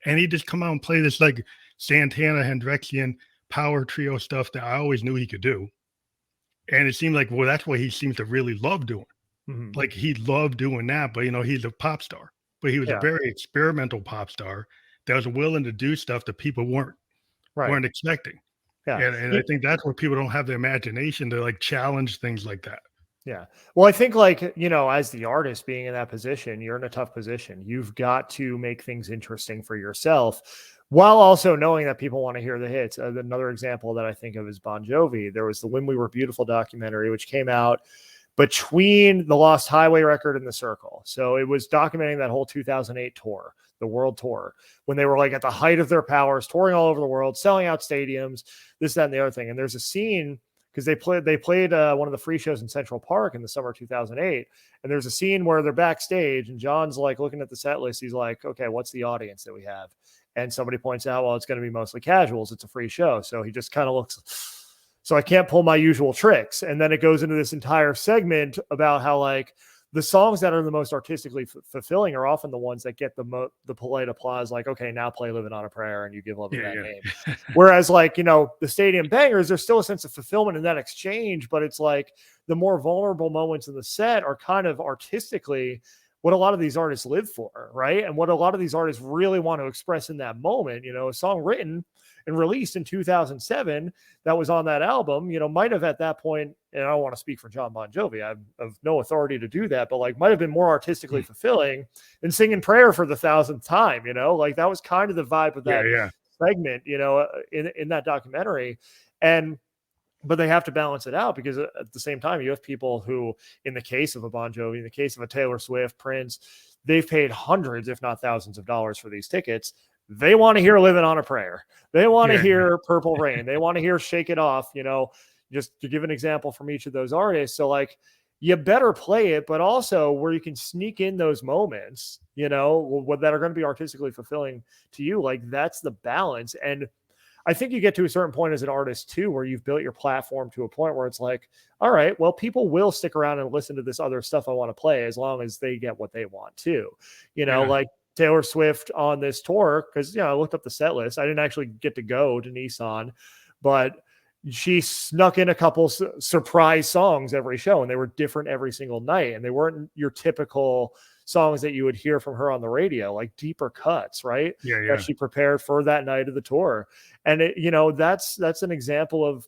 and he just come out and play this like Santana Hendrixian power trio stuff that I always knew he could do. And it seemed like, well, that's what he seems to really love doing. Like, he loved doing that, but he's a pop star, but he was a very experimental pop star that was willing to do stuff that people weren't expecting. Yeah. And I think that's where people don't have the imagination to like challenge things like that. Yeah. Well, I think like, as the artist being in that position, you're in a tough position. You've got to make things interesting for yourself while also knowing that people want to hear the hits. Another example that I think of is Bon Jovi. There was the When We Were Beautiful documentary, which came out between the Lost Highway record and The Circle. So it was documenting that whole 2008 tour, the world tour, when they were like at the height of their powers, touring all over the world, selling out stadiums, this, that, and the other thing. And there's a scene, because they played one of the free shows in Central Park in the summer of 2008. And there's a scene where they're backstage and John's like looking at the set list. He's like, okay, what's the audience that we have? And somebody points out, well, it's going to be mostly casuals. It's a free show. So he just kind of looks, so I can't pull my usual tricks. And then it goes into this entire segment about how like the songs that are the most artistically fulfilling are often the ones that get the polite applause. Like, okay, now play Living on a Prayer and You Give Love a Bad Name. Whereas like, the stadium bangers, there's still a sense of fulfillment in that exchange, but it's like the more vulnerable moments in the set are kind of artistically what a lot of these artists live for, right? And what a lot of these artists really want to express in that moment. A song written and released in 2007 that was on that album, might have at that point, and I don't want to speak for John Bon Jovi, I have no authority to do that, but like might have been more artistically fulfilling than singing Prayer for the 1,000th time, like that was kind of the vibe of that segment, in that documentary. But they have to balance it out, because at the same time, you have people who, in the case of a Bon Jovi, in the case of a Taylor Swift, Prince, they've paid hundreds, if not thousands of dollars for these tickets. They want to hear Living on a Prayer. They want to hear Purple Rain. They want to hear Shake It Off, just to give an example from each of those artists. So like, you better play it, but also where you can sneak in those moments, that are going to be artistically fulfilling to you. Like, that's the balance. And I think you get to a certain point as an artist too, where you've built your platform to a point where it's like, all right, well, people will stick around and listen to this other stuff I want to play as long as they get what they want too. Like Taylor Swift on this tour, because, I looked up the set list. I didn't actually get to go to Nissan, but she snuck in a couple surprise songs every show, and they were different every single night. And they weren't your typical songs that you would hear from her on the radio, like deeper cuts, right? That she prepared for that night of the tour. And that's an example of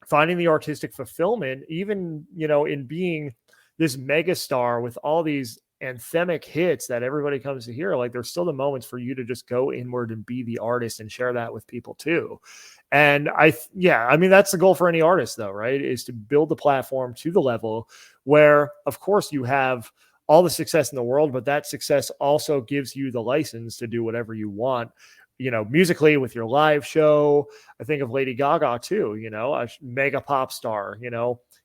finding the artistic fulfillment, even, in being this megastar with all these anthemic hits that everybody comes to hear. Like, there's still the moments for you to just go inward and be the artist and share that with people too. And I mean, that's the goal for any artist though, right? Is to build the platform to the level where, of course, you have all the success in the world, but that success also gives you the license to do whatever you want, musically with your live show. I think of Lady Gaga too, a mega pop star,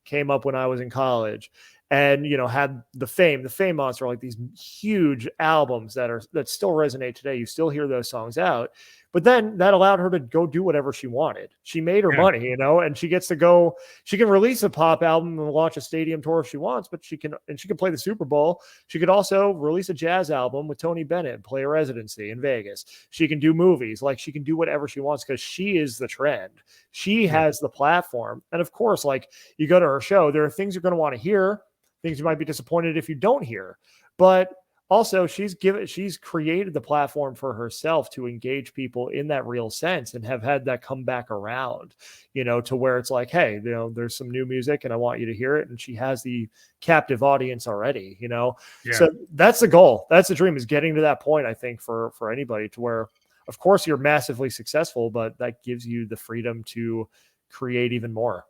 came up when I was in college. and, you know, had the Fame Monster, like these huge albums that still resonate today. You still hear those songs out. But then that allowed her to go do whatever she wanted. She made her money, you know, and she gets to go, she can release a pop album and launch a stadium tour if she wants, but she can play the Super Bowl. She could also release a jazz album with Tony Bennett and play a residency in Vegas. She can do movies, like she can do whatever she wants because she is the trend. She has the platform. And of course, like you go to her show, there are things you're going to want to hear, things you might be disappointed if you don't hear, but also she's created the platform for herself to engage people in that real sense and have had that come back around, you know, to where it's like, hey, you know, there's some new music and I want you to hear it. And she has the captive audience already, you know? So that's the goal. That's the dream, is getting to that point, I think, for anybody, to where, of course, you're massively successful, but that gives you the freedom to create even more.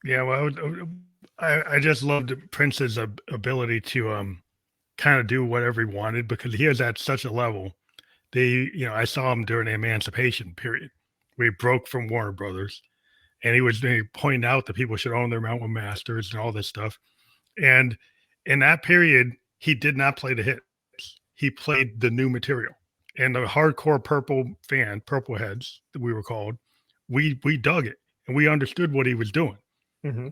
Yeah. Well, I just loved Prince's ability to, kind of do whatever he wanted, because he was at such a level. I saw him during the emancipation period. We broke from Warner Brothers, and he was pointing out that people should own their Mountain Masters and all this stuff. And in that period, he did not play the hits. He played the new material. And the hardcore purple heads that we were called, we dug it and we understood what he was doing,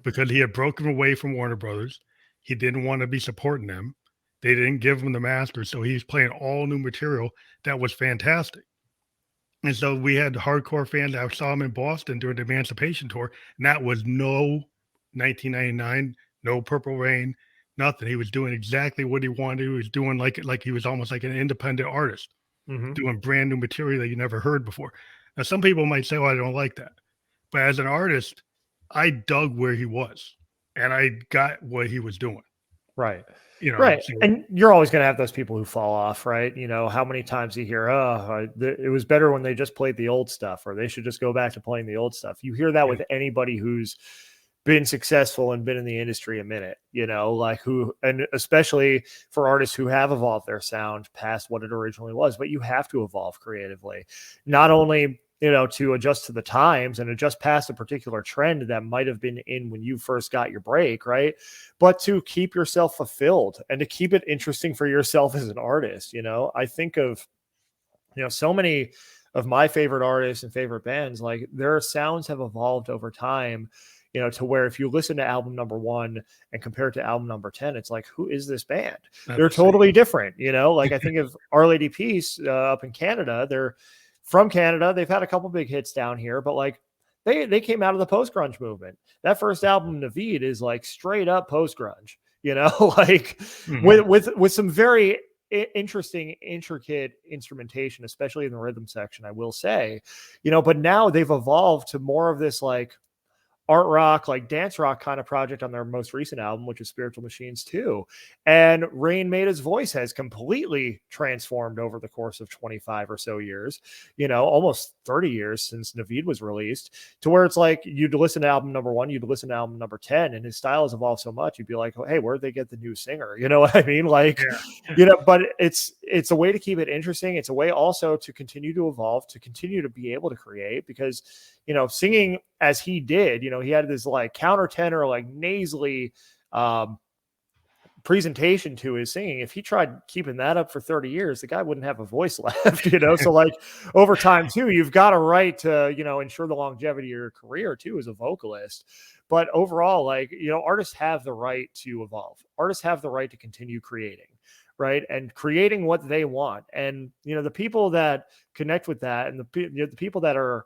because he had broken away from Warner Brothers. He didn't want to be supporting them. They didn't give him the master, so he's playing all new material that was fantastic. And so we had hardcore fans. I saw him in Boston during the Emancipation Tour, and that was no 1999, no Purple Rain, nothing. He was doing exactly what he wanted. He was doing like he was almost like an independent artist, doing brand new material that you never heard before. Now, some people might say, "Oh, I don't like that," but as an artist, I dug where he was, and I got what he was doing. Right. You know, right. And you're always going to have those people who fall off, right? You know, how many times you hear, it was better when they just played the old stuff, or they should just go back to playing the old stuff. You hear that with anybody who's been successful and been in the industry a minute, you know, like and especially for artists who have evolved their sound past what it originally was. But you have to evolve creatively, not only, you know, to adjust to the times and adjust past a particular trend that might have been in when you first got your break, right? But to keep yourself fulfilled and to keep it interesting for yourself as an artist. You know, I think of, you know, so many of my favorite artists and favorite bands, like their sounds have evolved over time, you know, to where if you listen to album number 1 and compare it to album number 10, it's like, who is this band? They're totally different, you know, like I think of Our Lady Peace up in Canada. They're from Canada. They've had a couple big hits down here, but like they came out of the post-grunge movement. That first album, Naveed, is like straight up post-grunge, you know, like with some very interesting, intricate instrumentation, especially in the rhythm section, I will say, you know, but now they've evolved to more of this like art rock, like dance rock kind of project on their most recent album, which is Spiritual Machines 2. And Rain Maida's voice has completely transformed over the course of 25 or so years, you know, almost 30 years since Naveed was released, to where it's like you'd listen to album number 1, you'd listen to album number 10, and his style has evolved so much, you'd be like, oh, hey, where'd they get the new singer? You know what I mean? Like, you know, but it's a way to keep it interesting. It's a way also to continue to evolve, to continue to be able to create, because, you know, singing as he did, you know, he had this like countertenor, like nasally presentation to his singing. If he tried keeping that up for 30 years, the guy wouldn't have a voice left, you know? So like over time too, you've got a right to, you know, ensure the longevity of your career too as a vocalist. But overall, like, you know, artists have the right to evolve. Artists have the right to continue creating, right? And creating what they want. And, you know, the people that connect with that, and the people that are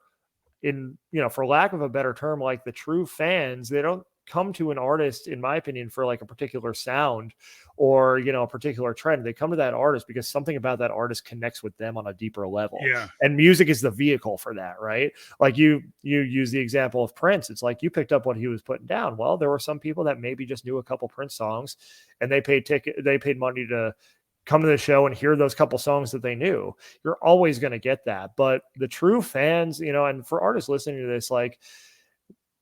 in, you know, for lack of a better term, like the true fans, they don't come to an artist, in my opinion, for like a particular sound or, you know, a particular trend. They come to that artist because something about that artist connects with them on a deeper level. Yeah. And music is the vehicle for that, right? Like you use the example of Prince. It's like you picked up what he was putting down. Well, there were some people that maybe just knew a couple Prince songs, and they paid money to come to the show and hear those couple songs that they knew. You're always going to get that. But the true fans, you know, and for artists listening to this, like,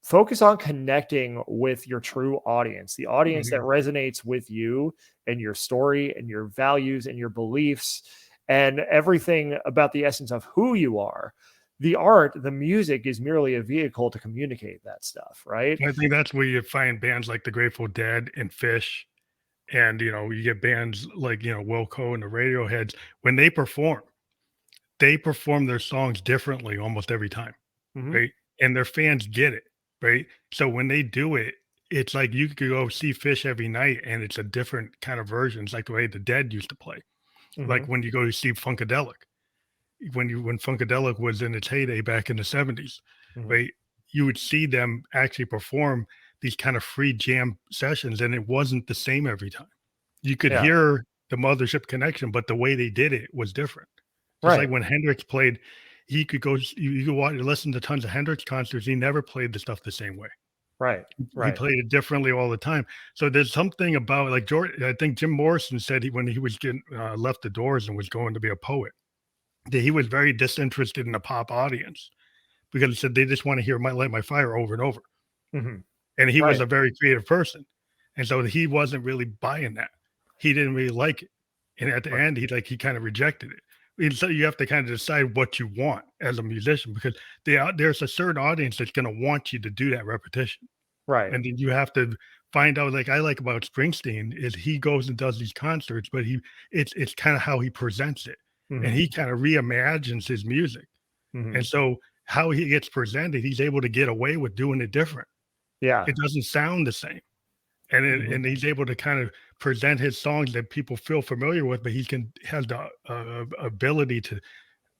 focus on connecting with your true audience, the audience that resonates with you and your story and your values and your beliefs and everything about the essence of who you are. the art, the music is merely a vehicle to communicate that stuff, right? I think that's where you find bands like the Grateful Dead and Fish, and you get bands like Wilco and the Radioheads. When they perform their songs differently almost every time, Mm-hmm. right? And their fans get it, right? So when they do it, it's like you could go see Fish every night, and it's a different kind of version. It's like the way the Dead used to play. Mm-hmm. Like when you go to see Funkadelic, when Funkadelic was in its heyday back in the 70s, Mm-hmm. right? You would see them actually perform these kind of free jam sessions, and it wasn't the same every time. You could Yeah. hear the Mothership connection, but the way they did it was different. Just like Right. when Hendrix played, he could go, you could watch, listen to tons of Hendrix concerts. He never played the stuff the same way. Right. He Right. played it differently all the time. So there's something about like George. I think Jim Morrison said when he was getting left the Doors and was going to be a poet, that he was very disinterested in the pop audience because he said they just want to hear "Light My Fire" over and over. Mm-hmm. And he was Right. a very creative person, and so he wasn't really buying that. He didn't really like it, and at the Right. end, he kind of rejected it. And so you have to kind of decide what you want as a musician because there's a certain audience that's going to want you to do that repetition. Right. And then you have to find out, like I like about Springsteen is he goes and does these concerts, but it's kind of how he presents it. And Mm-hmm. he kind of reimagines his music. Mm-hmm. And so how he gets presented, he's able to get away with doing it different. Yeah. It doesn't sound the same. And Mm-hmm. and he's able to kind of present his songs that people feel familiar with, but he has the ability to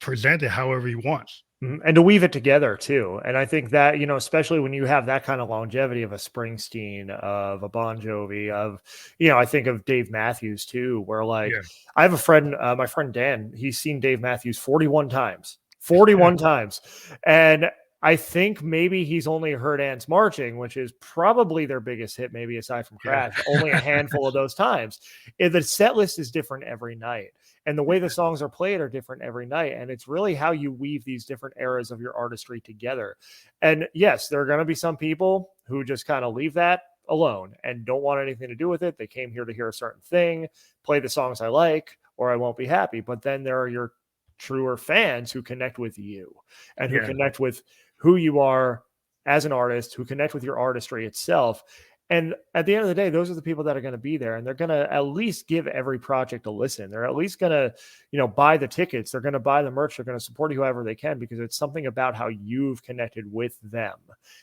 present it however he wants. And to weave it together too. And I think that, especially when you have that kind of longevity of a Springsteen, of a Bon Jovi, I think of Dave Matthews too, where like Yeah. I have a friend, my friend Dan, he's seen Dave Matthews 41 times, 41 times. And I think maybe he's only heard Ants Marching, which is probably their biggest hit, maybe aside from Crash, only a handful of those times. The set list is different every night. And the way the songs are played are different every night. And it's really how you weave these different eras of your artistry together. And yes, there are going to be some people who just kind of leave that alone and don't want anything to do with it. They came here to hear a certain thing, play the songs I like, or I won't be happy. But then there are your truer fans who connect with you and who connect with who you are as an artist, who connect with your artistry itself. And at the end of the day, those are the people that are going to be there, and they're going to at least give every project a listen. They're at least going to, buy the tickets. They're going to buy the merch. They're going to support you however they can, because it's something about how you've connected with them,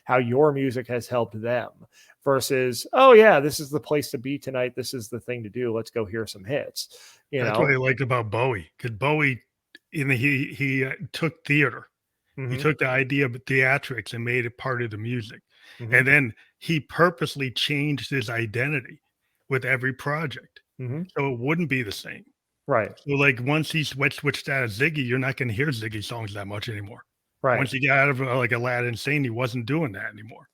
how your music has helped them versus, oh yeah, this is the place to be tonight. This is the thing to do. Let's go hear some hits. That's what I liked about Bowie, because Bowie, he took theater. Mm-hmm. He took the idea of theatrics and made it part of the music. Mm-hmm. And then he purposely changed his identity with every project. Mm-hmm. So it wouldn't be the same. Right. So like once he switched out of Ziggy, you're not going to hear Ziggy songs that much anymore. Right. Once he got out of like Aladdin Sane, he wasn't doing that anymore.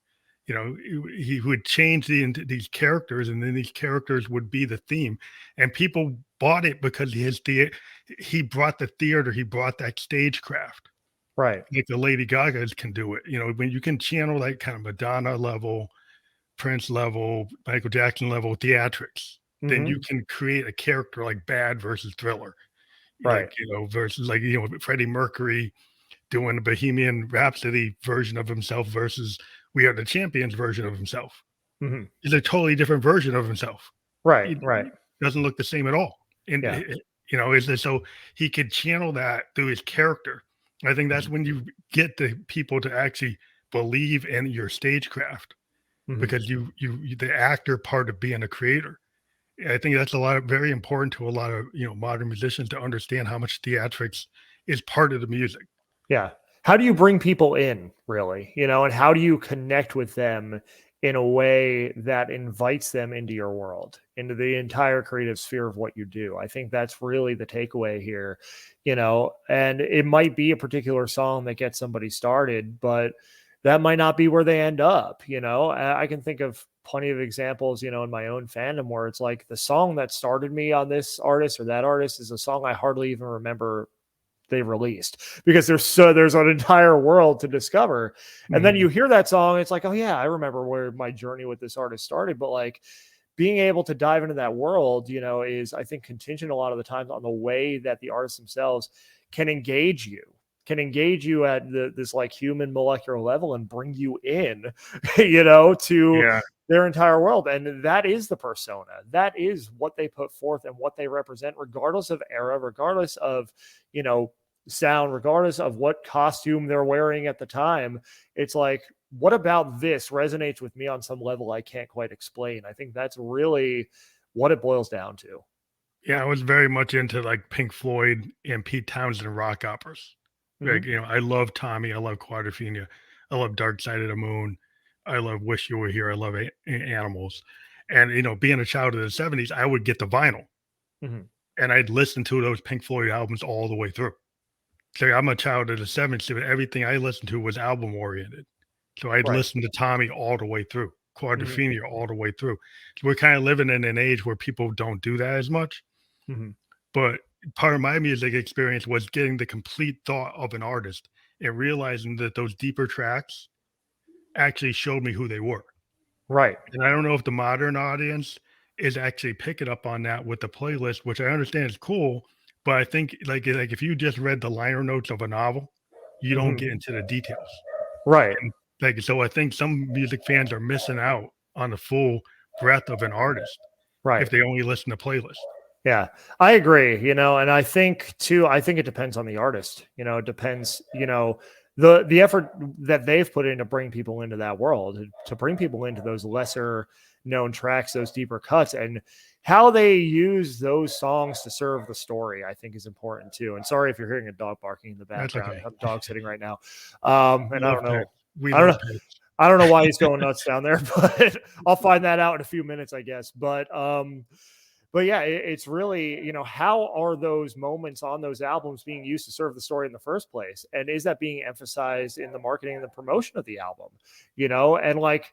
He would change these characters, and then these characters would be the theme. And people bought it because he brought the theater, he brought that stagecraft. Right. Like the Lady Gagas can do it. When you can channel that kind of Madonna level, Prince level, Michael Jackson level theatrics, then you can create a character like Bad versus Thriller. Right. Like, versus like, Freddie Mercury doing the Bohemian Rhapsody version of himself versus We Are the Champions version of himself. Mm-hmm. It's a totally different version of himself. Right. It doesn't look the same at all. And, so he could channel that through his character. I think that's when you get the people to actually believe in your stagecraft, because you the actor part of being a creator. I think that's very important to a lot of modern musicians to understand how much theatrics is part of the music. Yeah. How do you bring people in, really? And how do you connect with them in a way that invites them into your world, into the entire creative sphere of what you do? I think that's really the takeaway here, and it might be a particular song that gets somebody started, but that might not be where they end up. I can think of plenty of examples, in my own fandom where it's like the song that started me on this artist or that artist is a song I hardly even remember they released, because there's an entire world to discover. And then you hear that song, it's like, oh yeah, I remember where my journey with this artist started. But like being able to dive into that world, is I think contingent a lot of the times on the way that the artists themselves can engage you can engage you at this like human molecular level and bring you in, you know, to their entire world. And that is the persona. That is what they put forth and what they represent, regardless of era, regardless of, you know, sound, regardless of what costume they're wearing at the time. It's like, what about this resonates with me on some level I can't quite explain? I think that's really what it boils down to. Yeah, I was very much into like Pink Floyd and Pete Townsend rock operas. Like, you know, I love Tommy, I love Quadrophenia, I love Dark Side of the Moon, I love Wish You Were Here, I love Animals. And, you know, being a child of the 70s, I would get the vinyl and I'd listen to those Pink Floyd albums all the way through. So I'm a child of the 70s, so everything I listened to was album oriented. So I'd listen to Tommy all the way through, Quadrophenia all the way through. So we're kind of living in an age where people don't do that as much. But part of my music experience was getting the complete thought of an artist and realizing that those deeper tracks actually showed me who they were. Right. And I don't know if the modern audience is actually picking up on that with the playlist, which I understand is cool. But I think like if you just read the liner notes of a novel, you don't get into the details. Right. And like, so I think some music fans are missing out on the full breadth of an artist if they only listen to playlists. Yeah, I agree, you know, and I think too, I think it depends on the artist, you know, it depends, you know, the effort that they've put in to bring people into that world, to bring people into those lesser known tracks, those deeper cuts, and how they use those songs to serve the story, I think is important too. And sorry if you're hearing a dog barking in the background. Okay. I have a dog sitting right now. And I don't know. Pets. I don't know why he's going nuts down there, but I'll find that out in a few minutes, I guess. But yeah, it's really, you know, how are those moments on those albums being used to serve the story in the first place? And is that being emphasized in the marketing and the promotion of the album? You know, and like,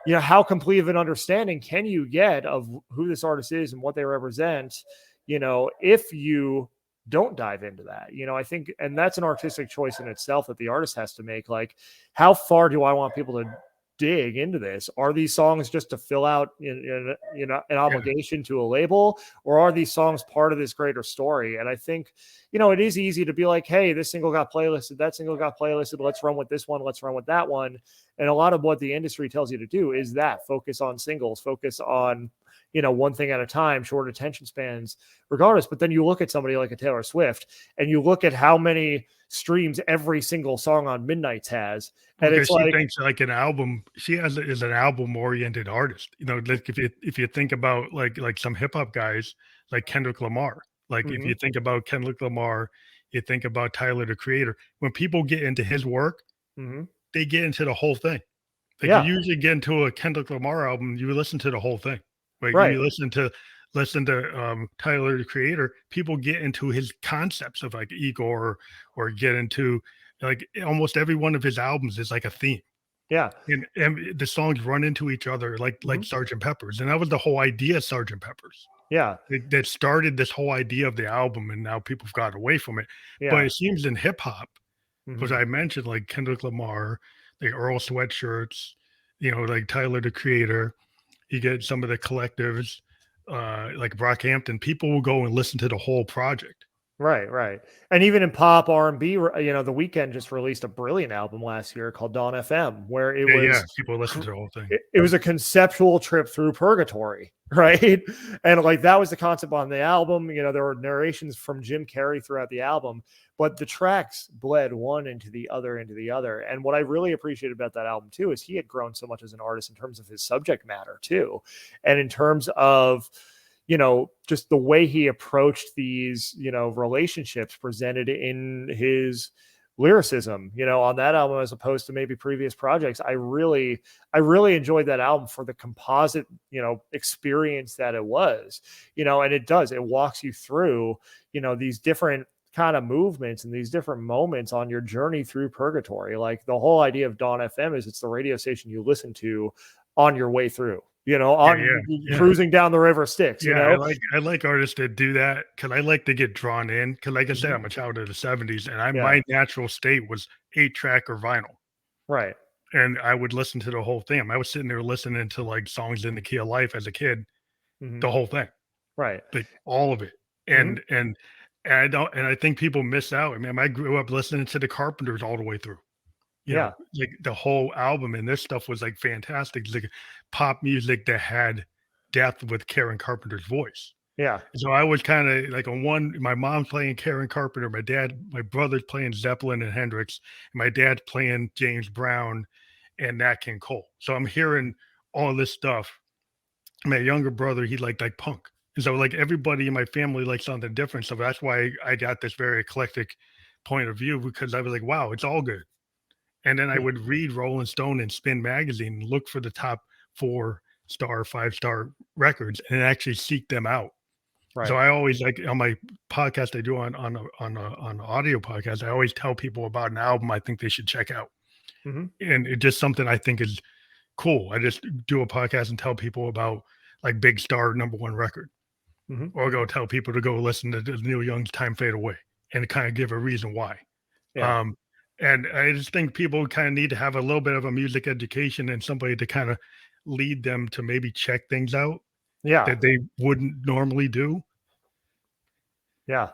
you know, how complete of an understanding can you get of who this artist is and what they represent, you know, if you don't dive into that? You know, I think, and that's an artistic choice in itself that the artist has to make. Like, how far do I want people to dig into this? Are these songs just to fill out you know an obligation to a label, or are these songs part of this greater story? And I think, you know, it is easy to be like, hey, this single got playlisted, that single got playlisted, let's run with this one, let's run with that one. And a lot of what the industry tells you to do is that focus on singles, focus on, you know, one thing at a time, short attention spans, regardless. But then you look at somebody like a Taylor Swift and you look at how many streams every single song on Midnight's has. And because it's like, she thinks like an album, is an album oriented artist. You know, like if you think about like some hip hop guys like Kendrick Lamar, like if you think about Kendrick Lamar, you think about Tyler, the Creator. When people get into his work, they get into the whole thing. Like you usually get into a Kendrick Lamar album, you listen to the whole thing. Right. You listen to Tyler, the Creator, people get into his concepts of like ego or get into like almost every one of his albums is like a theme. Yeah. And the songs run into each other like Sgt. Pepper's. And that was the whole idea of Sgt. Pepper's. Yeah. That started this whole idea of the album, and now people have got away from it. Yeah. But it seems in hip hop, because I mentioned like Kendrick Lamar, like Earl Sweatshirts, you know, like Tyler, the Creator, you get some of the collectives, like Brockhampton, people will go and listen to the whole project. Right. And even in pop R&B, you know, The Weeknd just released a brilliant album last year called Dawn FM, where it was people listen to the whole thing. It was a conceptual trip through purgatory, right? And like that was the concept on the album. You know, there were narrations from Jim Carrey throughout the album, but the tracks bled one into the other. And what I really appreciate about that album too is he had grown so much as an artist in terms of his subject matter too, and in terms of, you know, just the way he approached these, you know, relationships presented in his lyricism, you know, on that album, as opposed to maybe previous projects. I really enjoyed that album for the composite, you know, experience that it was, you know, and it walks you through, you know, these different kind of movements and these different moments on your journey through purgatory. Like the whole idea of Dawn FM is it's the radio station you listen to on your way through, you know, cruising down the river Styx. You know, I like artists that do that because I like to get drawn in. Because, like I said, I'm a child of the '70s, and my natural state was 8-track or vinyl. Right. And I would listen to the whole thing. I was sitting there listening to like songs in the key of life as a kid, the whole thing, right, like all of it, and and I think people miss out. I mean, I grew up listening to the Carpenters all the way through. Yeah. Like the whole album, and this stuff was like fantastic. It's like pop music that had depth with Karen Carpenter's voice. Yeah. So I was kind of like on one, my mom's playing Karen Carpenter, my brother's playing Zeppelin and Hendrix, and my dad's playing James Brown and Nat King Cole. So I'm hearing all this stuff. My younger brother, he liked like punk. And so like everybody in my family likes something different. So that's why I got this very eclectic point of view, because I was like, wow, it's all good. And then I would read Rolling Stone and Spin magazine and look for the top 4-star, 5-star records and actually seek them out. Right. So I always, like, on my podcast I do on audio podcast, I always tell people about an album I think they should check out. Mm-hmm. And it's just something I think is cool. I just do a podcast and tell people about like big star #1 record, Mm-hmm. or go tell people to go listen to Neil Young's Time Fade Away and kind of give a reason why. Yeah. And I just think people kind of need to have a little bit of a music education and somebody to kind of lead them to maybe check things out Yeah. that they wouldn't normally do. Yeah.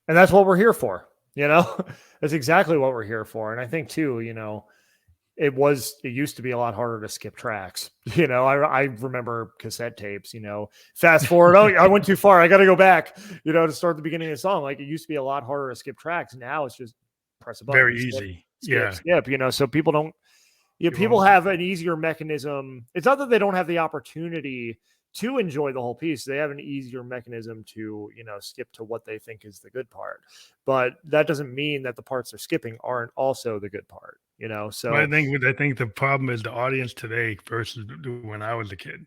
And that's what we're here for, that's exactly what we're here for. And I think too, it used to be a lot harder to skip tracks. I remember cassette tapes, fast forward. Oh, I went too far. I got to go back, to start the beginning of the song. Like, it used to be a lot harder to skip tracks. Now it's just press a button. Very easy. Skip, so people don't, people have an easier mechanism. It's not that they don't have the opportunity to enjoy the whole piece. They have an easier mechanism to, skip to what they think is the good part. But that doesn't mean that the parts they're skipping aren't also the good part, So I think the problem is the audience today versus when I was a kid.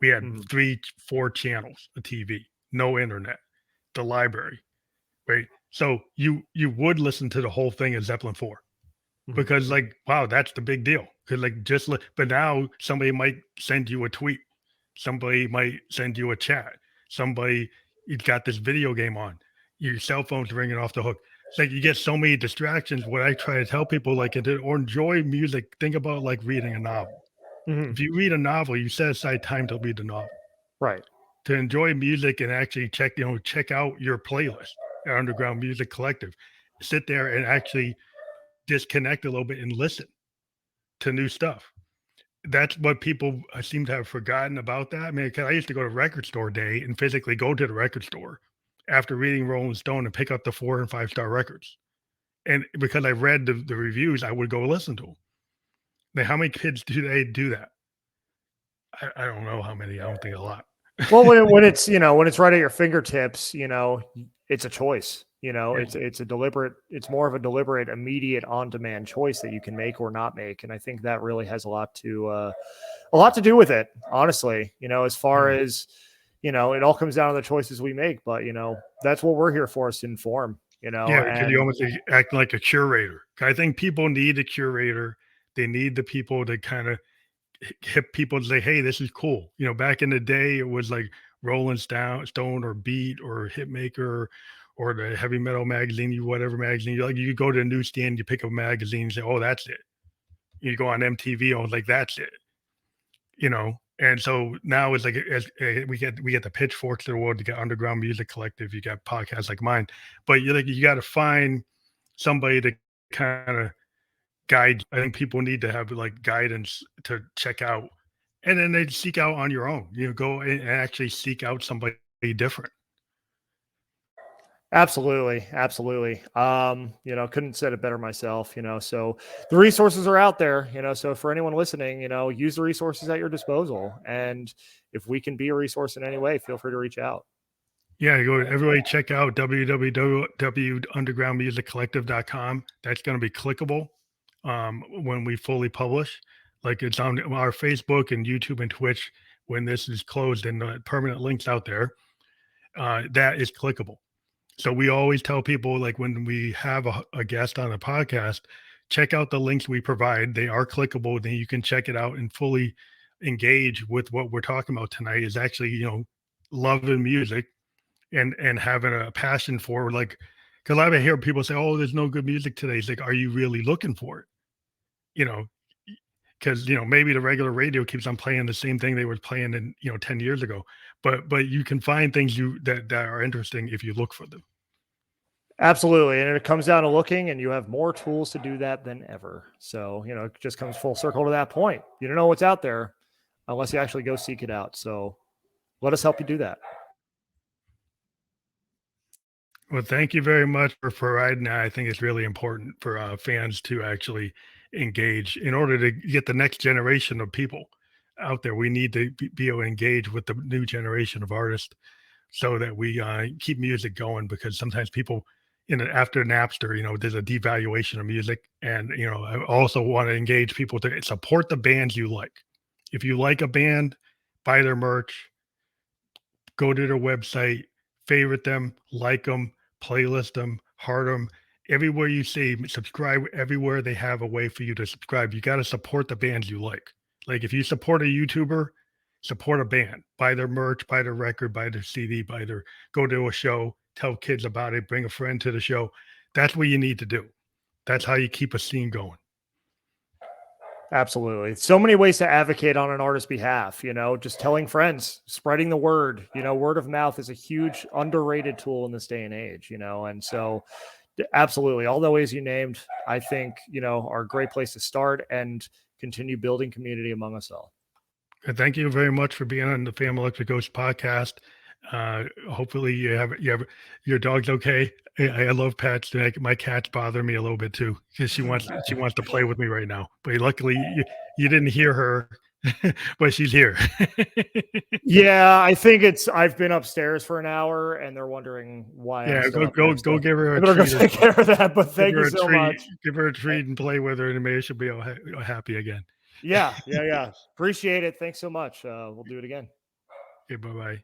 We had 3-4 channels of TV, no internet, the library, right? So you would listen to the whole thing of Zeppelin 4 because, like, wow, that's the big deal. Because like but now somebody might send you a tweet. Somebody might send you a chat. Somebody, you've got this video game on. Your cell phone's ringing off the hook. It's like you get so many distractions. What I try to tell people, like, or enjoy music, think about like reading a novel. If you read a novel, you set aside time to read the novel. Right. To enjoy music and actually check out your playlist at Underground Music Collective. Sit there and actually disconnect a little bit and listen to new stuff. That's what people seem to have forgotten about that. I mean, 'cause I used to go to record store day and physically go to the record store after reading Rolling Stone and pick up the 4 and 5-star records. And because I read the reviews, I would go listen to them. Now, how many kids do they do that? I don't know how many. I don't think a lot. Well, when it's right at your fingertips, it's a choice. It's more of a deliberate, immediate, on-demand choice that you can make or not make. And I think that really has a lot to do with it, honestly, as far as, it all comes down to the choices we make, but that's what we're here for, is to inform, Yeah, because you almost act like a curator. I think people need a curator. They need the people to kind of hip people to say, hey, this is cool. Back in the day, it was like Rolling Stone or Beat or Hitmaker or the heavy metal magazine, whatever magazine. You go to a newsstand, you pick up a magazine and say, oh, that's it. You go on MTV, oh, like, that's it. And so now it's like, we get the pitchforks of the world. You got Underground Music Collective, you got podcasts like mine, but you got to find somebody to kind of guide. I think people need to have like guidance to check out, and then they seek out on your own. Go and actually seek out somebody different. Absolutely. Couldn't said it better myself, so the resources are out there, so for anyone listening, use the resources at your disposal. And if we can be a resource in any way, feel free to reach out. Yeah, everybody check out www.undergroundmusiccollective.com. That's going to be clickable when we fully publish. Like, it's on our Facebook and YouTube and Twitch when this is closed, and the permanent links out there. That is clickable. So we always tell people, like, when we have a guest on a podcast, check out the links we provide. They are clickable. Then you can check it out and fully engage with what we're talking about tonight, is actually, loving music and having a passion for, like, because I hear people say, oh, there's no good music today. It's like, are you really looking for it? Because, maybe the regular radio keeps on playing the same thing they were playing in, 10 years ago. But you can find things that are interesting if you look for them. Absolutely. And it comes down to looking, and you have more tools to do that than ever. So, it just comes full circle to that point. You don't know what's out there unless you actually go seek it out. So let us help you do that. Well, thank you very much for providing that. I think it's really important for fans to actually engage in order to get the next generation of people out there. We need to be able to engage with the new generation of artists so that we keep music going, because sometimes people after Napster, there's a devaluation of music. And, I also want to engage people to support the bands you like. If you like a band, buy their merch, go to their website, favorite them, like them, playlist them, heart them. Everywhere you see, subscribe everywhere they have a way for you to subscribe. You got to support the bands you like. Like if you support a YouTuber, support a band, buy their merch, buy their record, buy their CD, go to a show, tell kids about it, bring a friend to the show. That's what you need to do. That's how you keep a scene going. Absolutely. So many ways to advocate on an artist's behalf, just telling friends, spreading the word, word of mouth is a huge underrated tool in this day and age, and so absolutely. All the ways you named, I think, are a great place to start and continue building community among us all. And thank you very much for being on the Family Electric Ghost podcast. Hopefully you have your dog's okay. I love pets. My cats bother me a little bit too, because she wants to play with me right now. But luckily you didn't hear her, but she's here. Yeah, I think I've been upstairs for an hour and they're wondering why. Yeah, go give her a treat. Go take care of that. But thank you so much. Give her a treat and play with her, and maybe she'll be happy again. Yeah. Appreciate it. Thanks so much. We'll do it again. Okay, bye-bye.